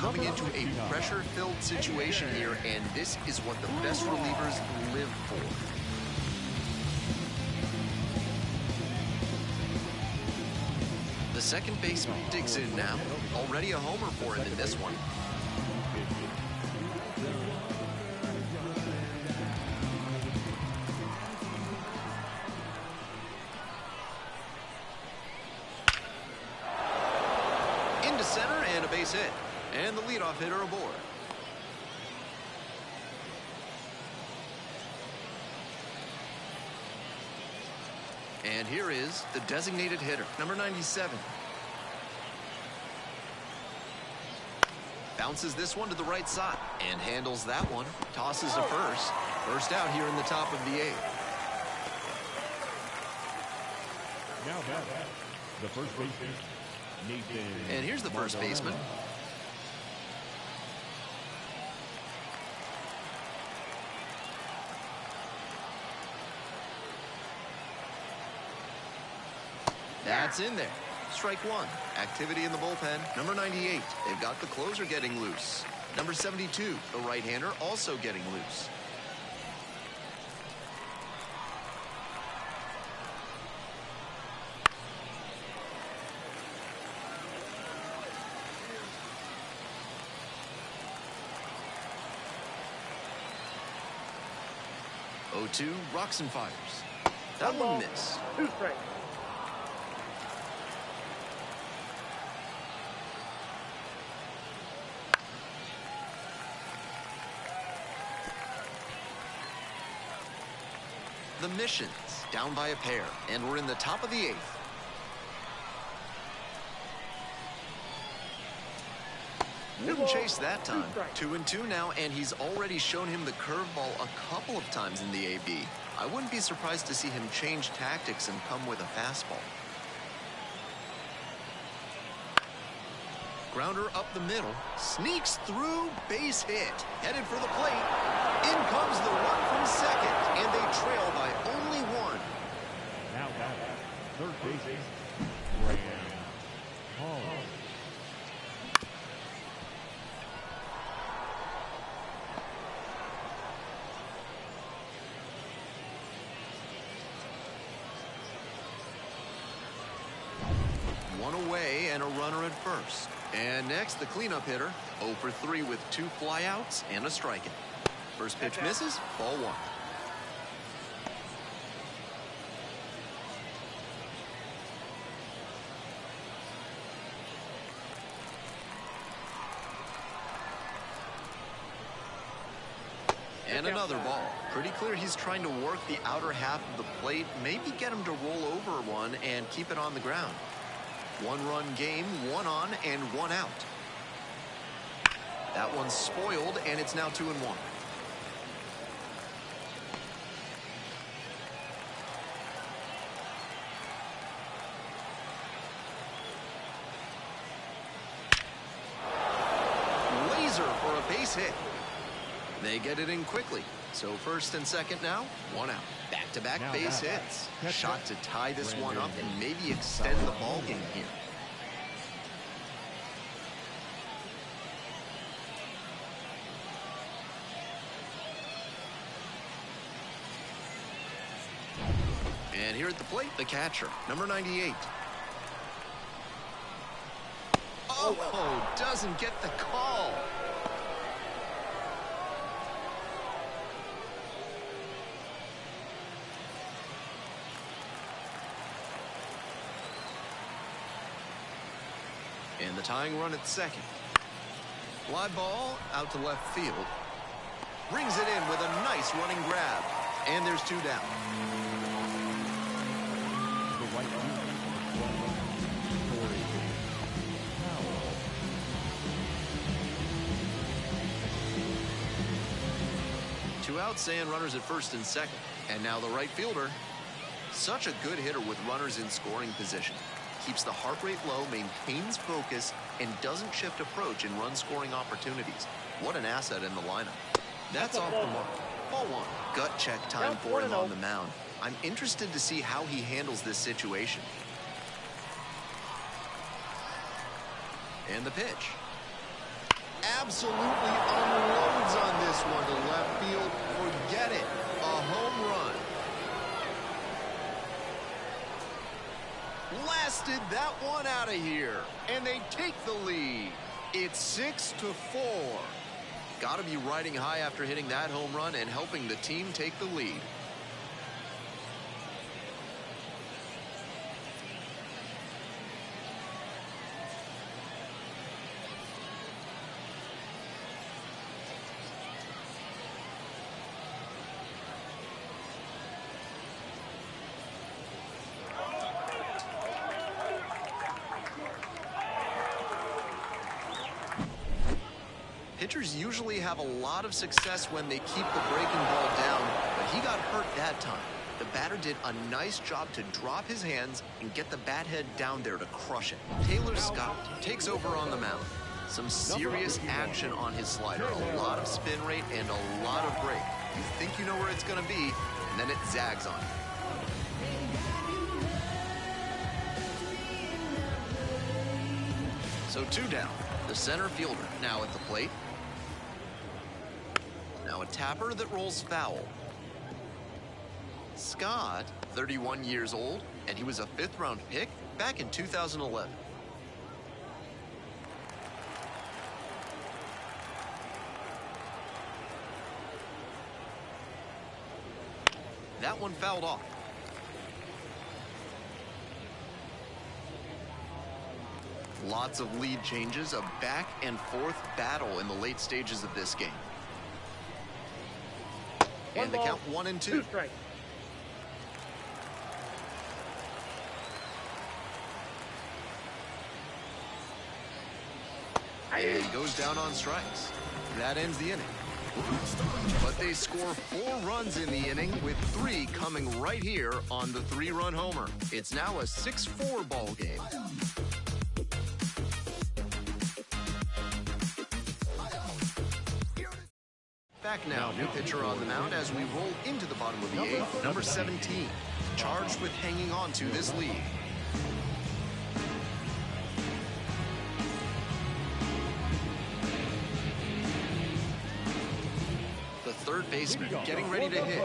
Coming into a pressure-filled situation here, and this is what the best relievers live for. The second baseman digs in now. Already a homer for him in this one. Into center and a base hit. And the leadoff hitter aboard. And here is the designated hitter, number 97. Bounces this one to the right side and handles that one. Tosses to first. First out here in the top of the 8th. Now batting. The first baseman, Nathan. And here's the first baseman. That's in there. Strike 1. Activity in the bullpen. Number 98. They've got the closer getting loose. Number 72. The right-hander also getting loose. Oh-2. Rocks and fires. That one missed. 2 strikes. The Missions down by a pair, and we're in the top of the 8th. Wouldn't chase that time. 2-2 now, and he's already shown him the curveball a couple of times in the AB. I wouldn't be surprised to see him change tactics and come with a fastball. Grounder up the middle, sneaks through, base hit. Headed for the plate. In comes the run from second, and they trail by only 1. Now batting, third baseman, Graham Hall. One away and a runner at first. And next, the cleanup hitter, 0 for 3 with 2 flyouts and a strikeout. First pitch misses, ball 1. And another ball. Pretty clear he's trying to work the outer half of the plate, maybe get him to roll over one and keep it on the ground. 1-run game, 1 on and 1 out. That one's spoiled, and it's now 2-1. Laser for a base hit. They get it in quickly. So first and second now, 1 out. Back-to-back base hits. Shot to tie this one up and maybe extend the ball game here. And here at the plate, the catcher, number 98. Oh, doesn't get the call. And the tying run at second. Fly ball out to left field. Brings it in with a nice running grab. And there's 2 down. The right fielder, 2 outs and runners at first and second. And now the right fielder. Such a good hitter with runners in scoring position. Keeps the heart rate low, maintains focus, and doesn't shift approach in run-scoring opportunities. What an asset in the lineup. That's off the mark. Ball 1. Gut check time for him on the mound. I'm interested to see how he handles this situation. And the pitch. Absolutely unloads on this one to left field. Forget it. A home run. Blasted that one out of here, and they take the lead. It's 6-4. Got to be riding high after hitting that home run and helping the team take the lead. Pitchers usually have a lot of success when they keep the breaking ball down, but he got hurt that time. The batter did a nice job to drop his hands and get the bat head down there to crush it. Taylor Scott takes over on the mound. Some serious action on his slider, a lot of spin rate and a lot of break. You think you know where it's going to be, and then it zags on you. So 2 down. The center fielder now at the plate. Now a tapper that rolls foul. Scott, 31 years old, and he was a 5th-round pick back in 2011. That one fouled off. Lots of lead changes, a back and forth battle in the late stages of this game. And the count 1-2. 2 strikes. And he goes down on strikes. That ends the inning. But they score 4 runs in the inning, with 3 coming right here on the 3-run homer. It's now a 6-4 ball game. Back now, new pitcher on the mound as we roll into the bottom of the 8th, number 17, charged with hanging on to this lead. The third baseman getting ready to hit.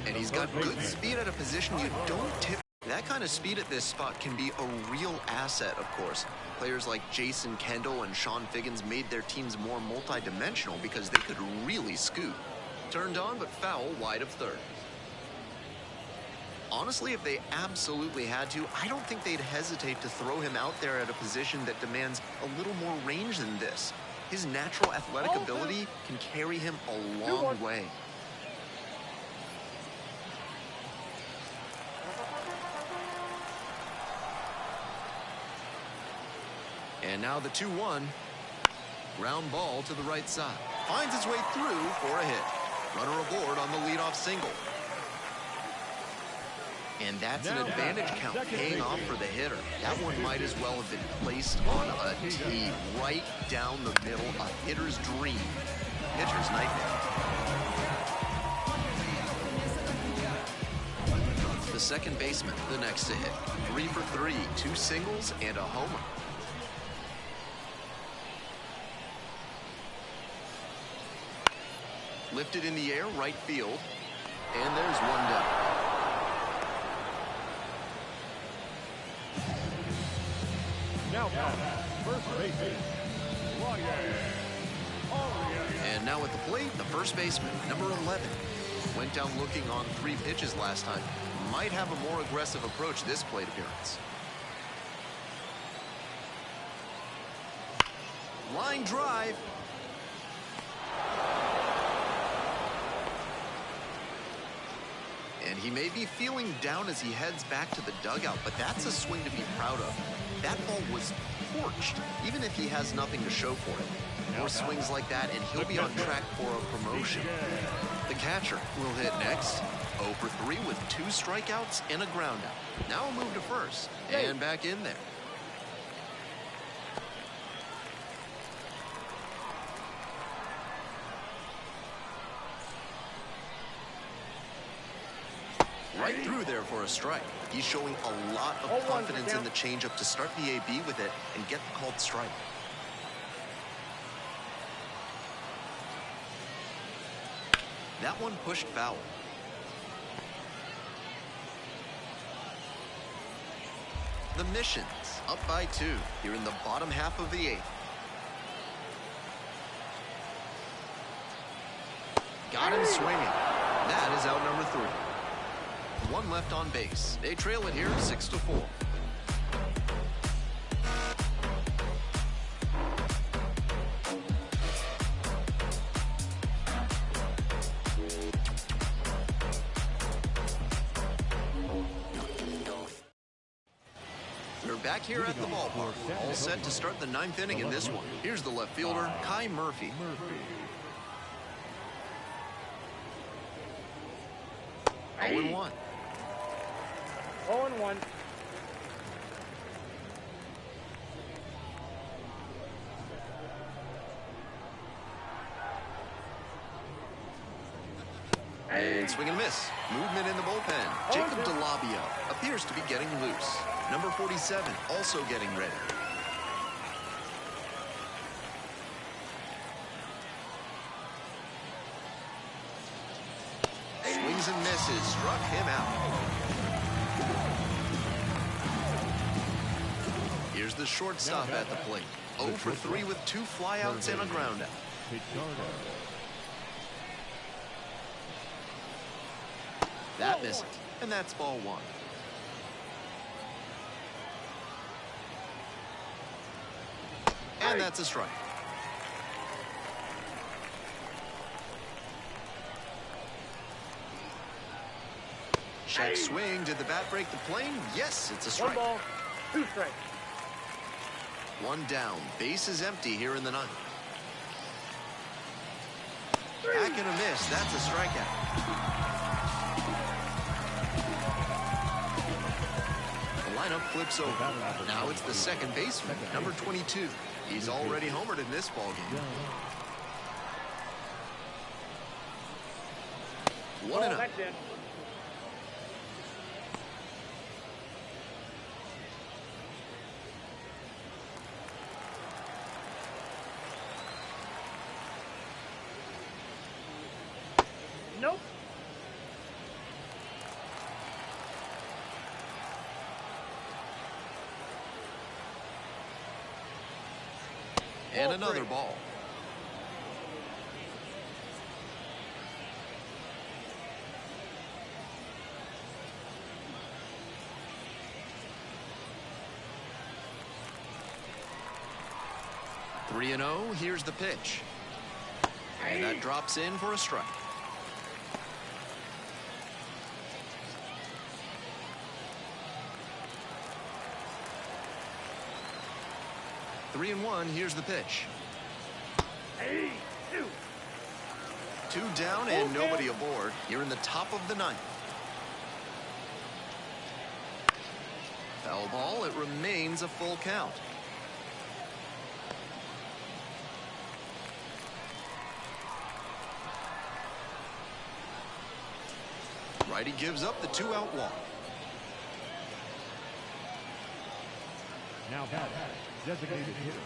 And he's got good speed at a position you don't tip. That kind of speed at this spot can be a real asset, of course. Players like Jason Kendall and Sean Figgins made their teams more multi-dimensional because they could really scoot. Turned on, but foul wide of third. Honestly, if they absolutely had to, I don't think they'd hesitate to throw him out there at a position that demands a little more range than this. His natural athletic ability can carry him a long way. And now the 2-1. Ground ball to the right side. Finds its way through for a hit. Runner aboard on the leadoff single. And that's an advantage count paying off for the hitter. That one might as well have been placed on a tee right down the middle, a hitter's dream. Pitcher's nightmare. The second baseman, the next to hit. 3 for 3, 2 singles and a homer. Lifted in the air, right field. And there's one down. Now, first baseman, and now at the plate, the first baseman, number 11. Went down looking on 3 pitches last time. Might have a more aggressive approach this plate appearance. Line drive. And he may be feeling down as he heads back to the dugout, but that's a swing to be proud of. That ball was torched, even if he has nothing to show for it. More swings like that, and he'll be on track for a promotion. The catcher will hit next. 0 for 3 with 2 strikeouts and a ground out. Now a move to first, and back in there. Right through there for a strike. He's showing a lot of confidence in the changeup to start the AB with it and get the called strike. That one pushed foul. The Missions up by 2 here in the bottom half of the 8th. Got him swinging. That is out number 3. 1 left on base. They trail it here 6-4. We're back here at the ballpark. All set to start the 9th inning in this one. Here's the left fielder, Kai Murphy. 0-1. 0-1. And swing and miss. Movement in the bullpen. Jacob DeLabio appears to be getting loose. Number 47 also getting ready. Swings and misses. Struck him out. Here's the shortstop at the plate. 0 for 3 with 2 flyouts and a ground out. That misses, and that's ball 1. And that's a strike. Check swing. Did the bat break the plane? Yes, it's a strike. 1 ball, 2 strikes. One down. Base is empty here in the ninth. Back and a miss. That's a strikeout. The lineup flips over. Now it's the second baseman, number 22. He's already homered in this ballgame. 1-0. That's it. Nope. And another ball. Three and 0. Here's the pitch. And that drops in for a strike. Three and 1. Here's the pitch. Hey, two. Two down and nobody aboard. You're in the top of the ninth. Foul ball. It remains a full count. Righty gives up the 2-out walk. Now batting, designated hitter.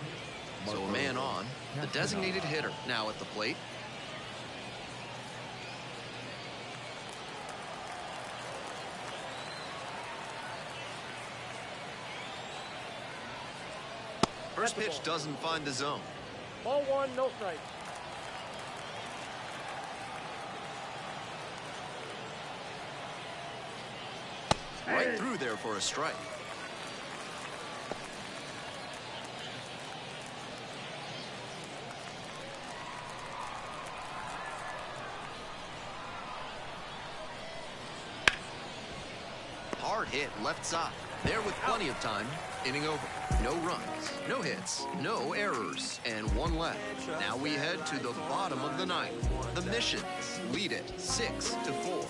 So a man on. The designated hitter now at the plate. First pitch doesn't find the zone. Ball one, no strikes. Right through there for a strike. Hard hit left side. There with plenty of time. Inning over. No runs, no hits, no errors, and one left. Now we head to the bottom of the ninth. The Missions lead it 6-4.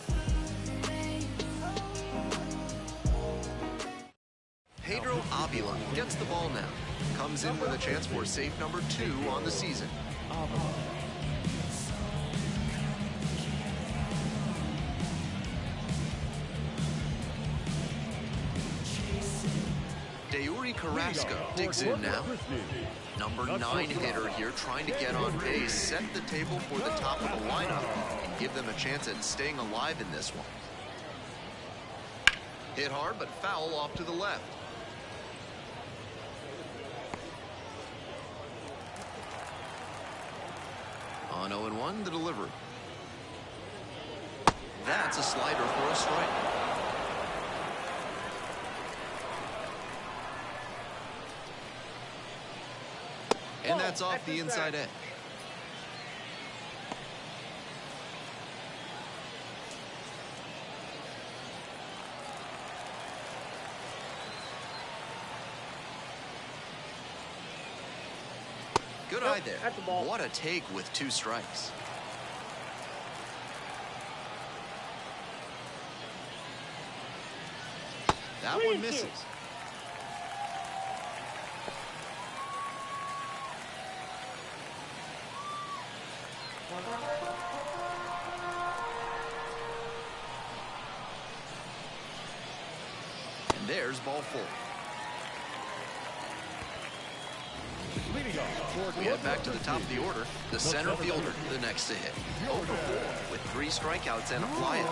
Pedro Avila gets the ball now. Comes in with a chance for save number 2 on the season. Deuri Carrasco digs in now. Number 9 hitter here trying to get on base, set the table for the top of the lineup and give them a chance at staying alive in this one. Hit hard but foul off to the left. On 0-1, the delivery. That's a slider for a strike. And that's off the inside edge. Good eye there. That's the ball. What a take with 2 strikes. That one misses. And there's ball 4. We head back to the top of the order. The center fielder, the next to hit. 0-4 with 3 strikeouts and a flyout.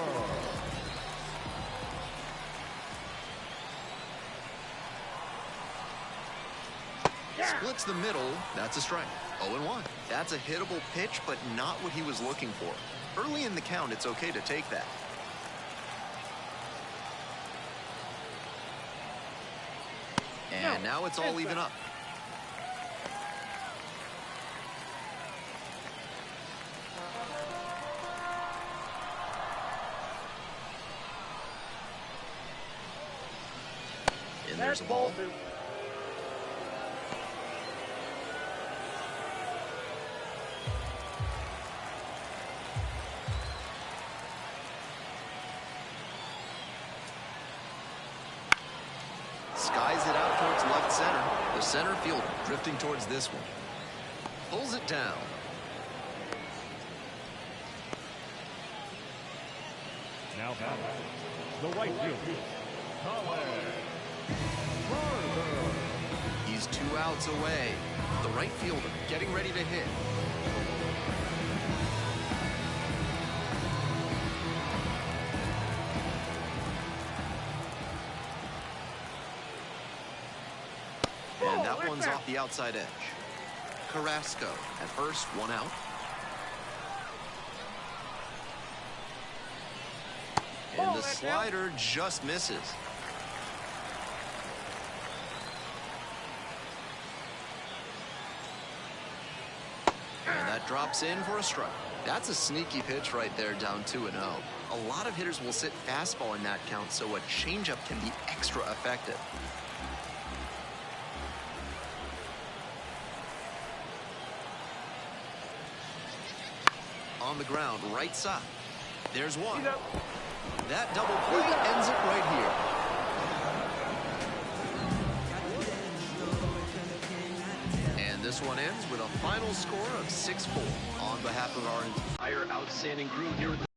Splits the middle. That's a strike. 0-1. That's a hittable pitch, but not what he was looking for. Early in the count, it's okay to take that. And now it's all even up. And there's a ball. skies it out towards left center. The center fielder drifting towards this one. Pulls it down. Now back, the right fielder, He's 2 outs away. The right fielder getting ready to hit. And that one's off the outside edge. Carrasco at first, 1 out. And the slider just misses. And that drops in for a strike. That's a sneaky pitch right there, down 2-0. A lot of hitters will sit fastball in that count, so a changeup can be extra effective. On the ground, right side. There's one. That double play ends it right here. And this one ends with a final score of 6-4. On behalf of our entire outstanding crew here at the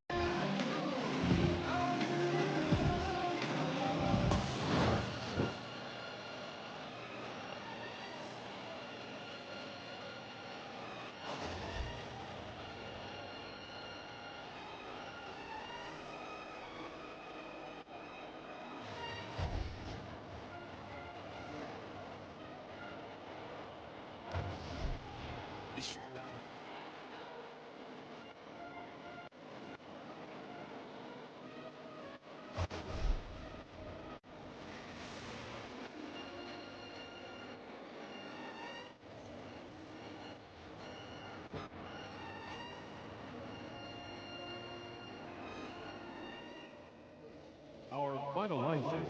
Our final line score.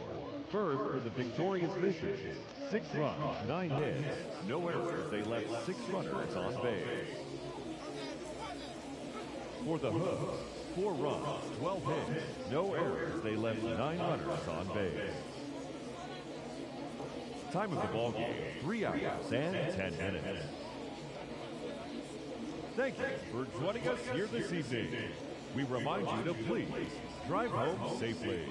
First for the victorious mission. 6 runs, 9 hits, no errors. They left 6 runners on base. For the Hooks, 4 runs, 12 hits, no errors. They left 9 runners on base. Time of the ball game, 3 hours and 10 minutes. Thank you for joining us here this evening. We remind you to please drive home safely.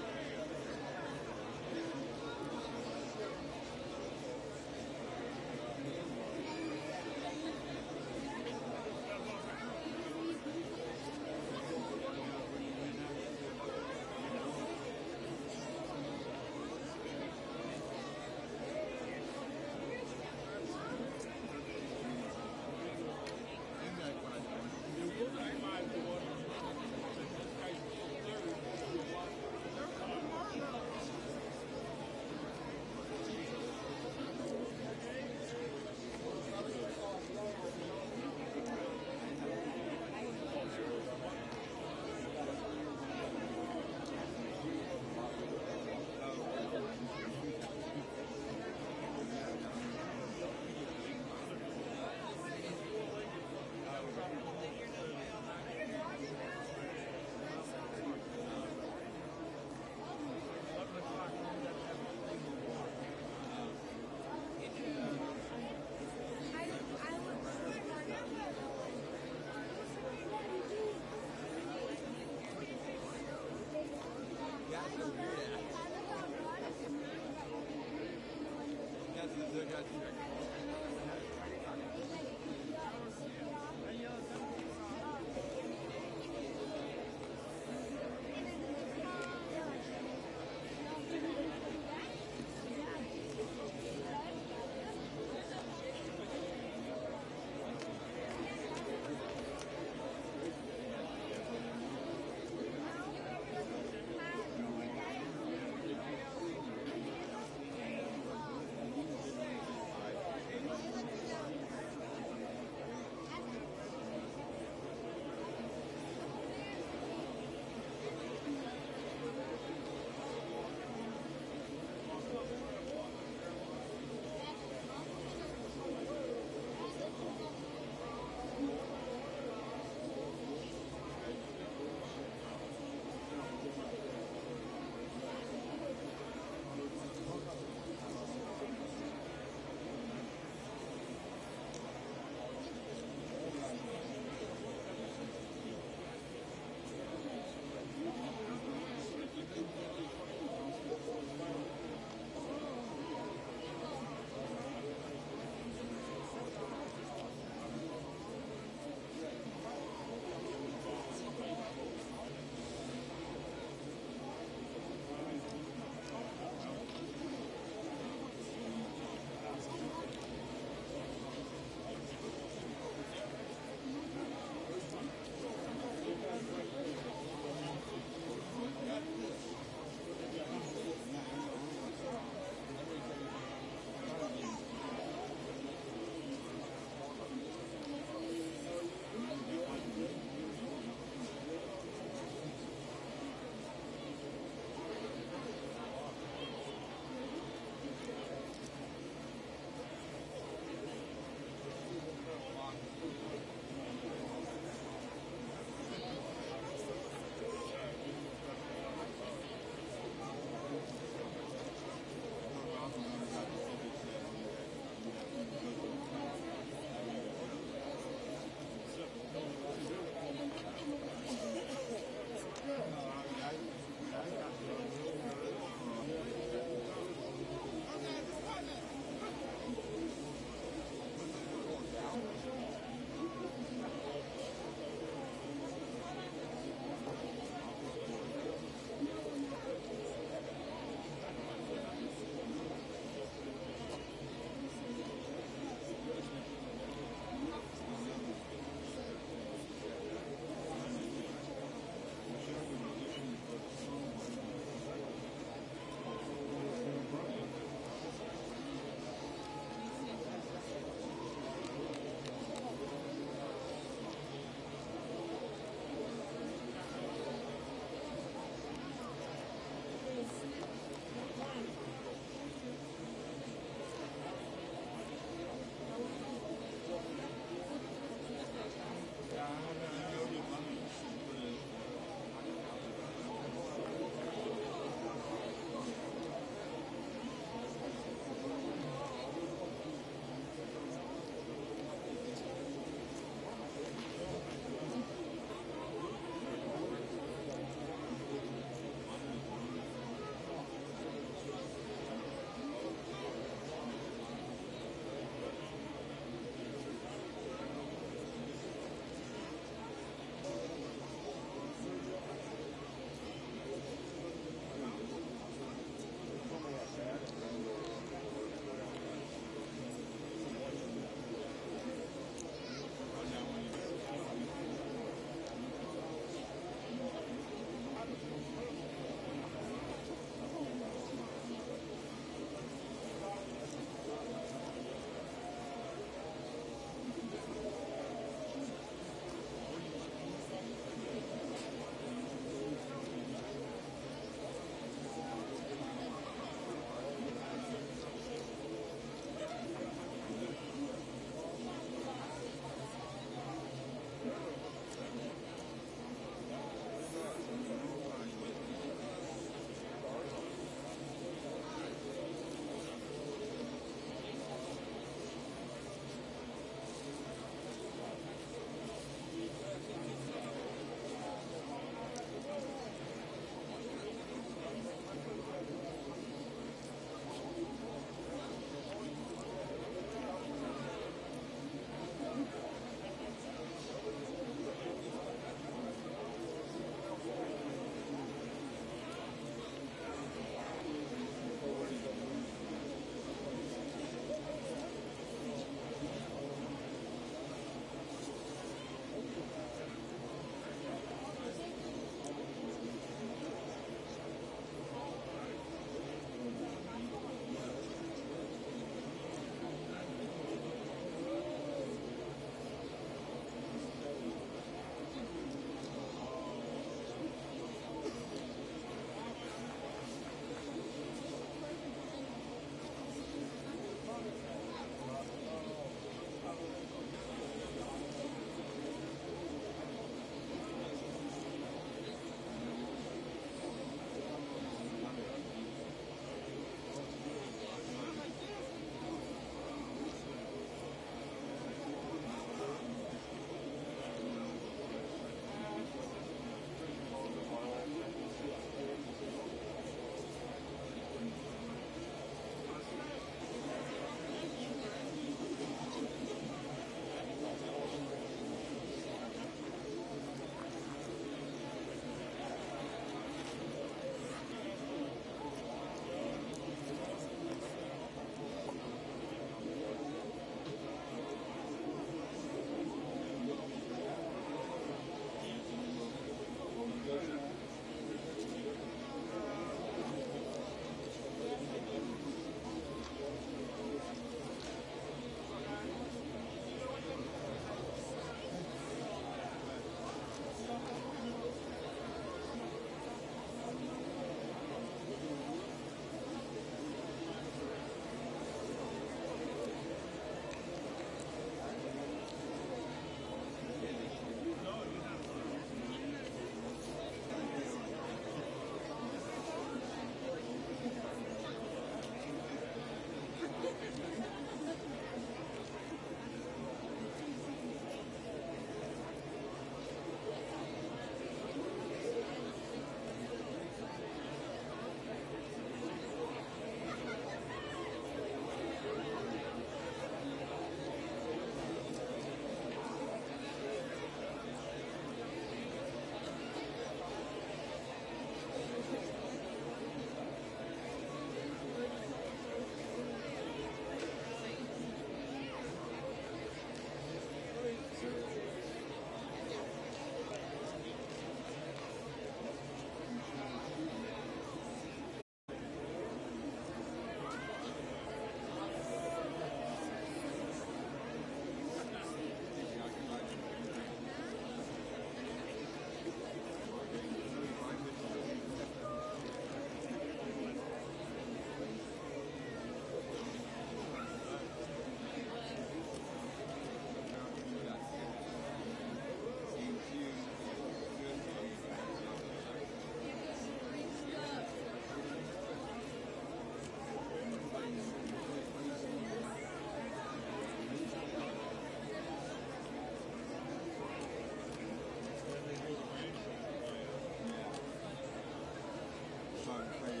concrete.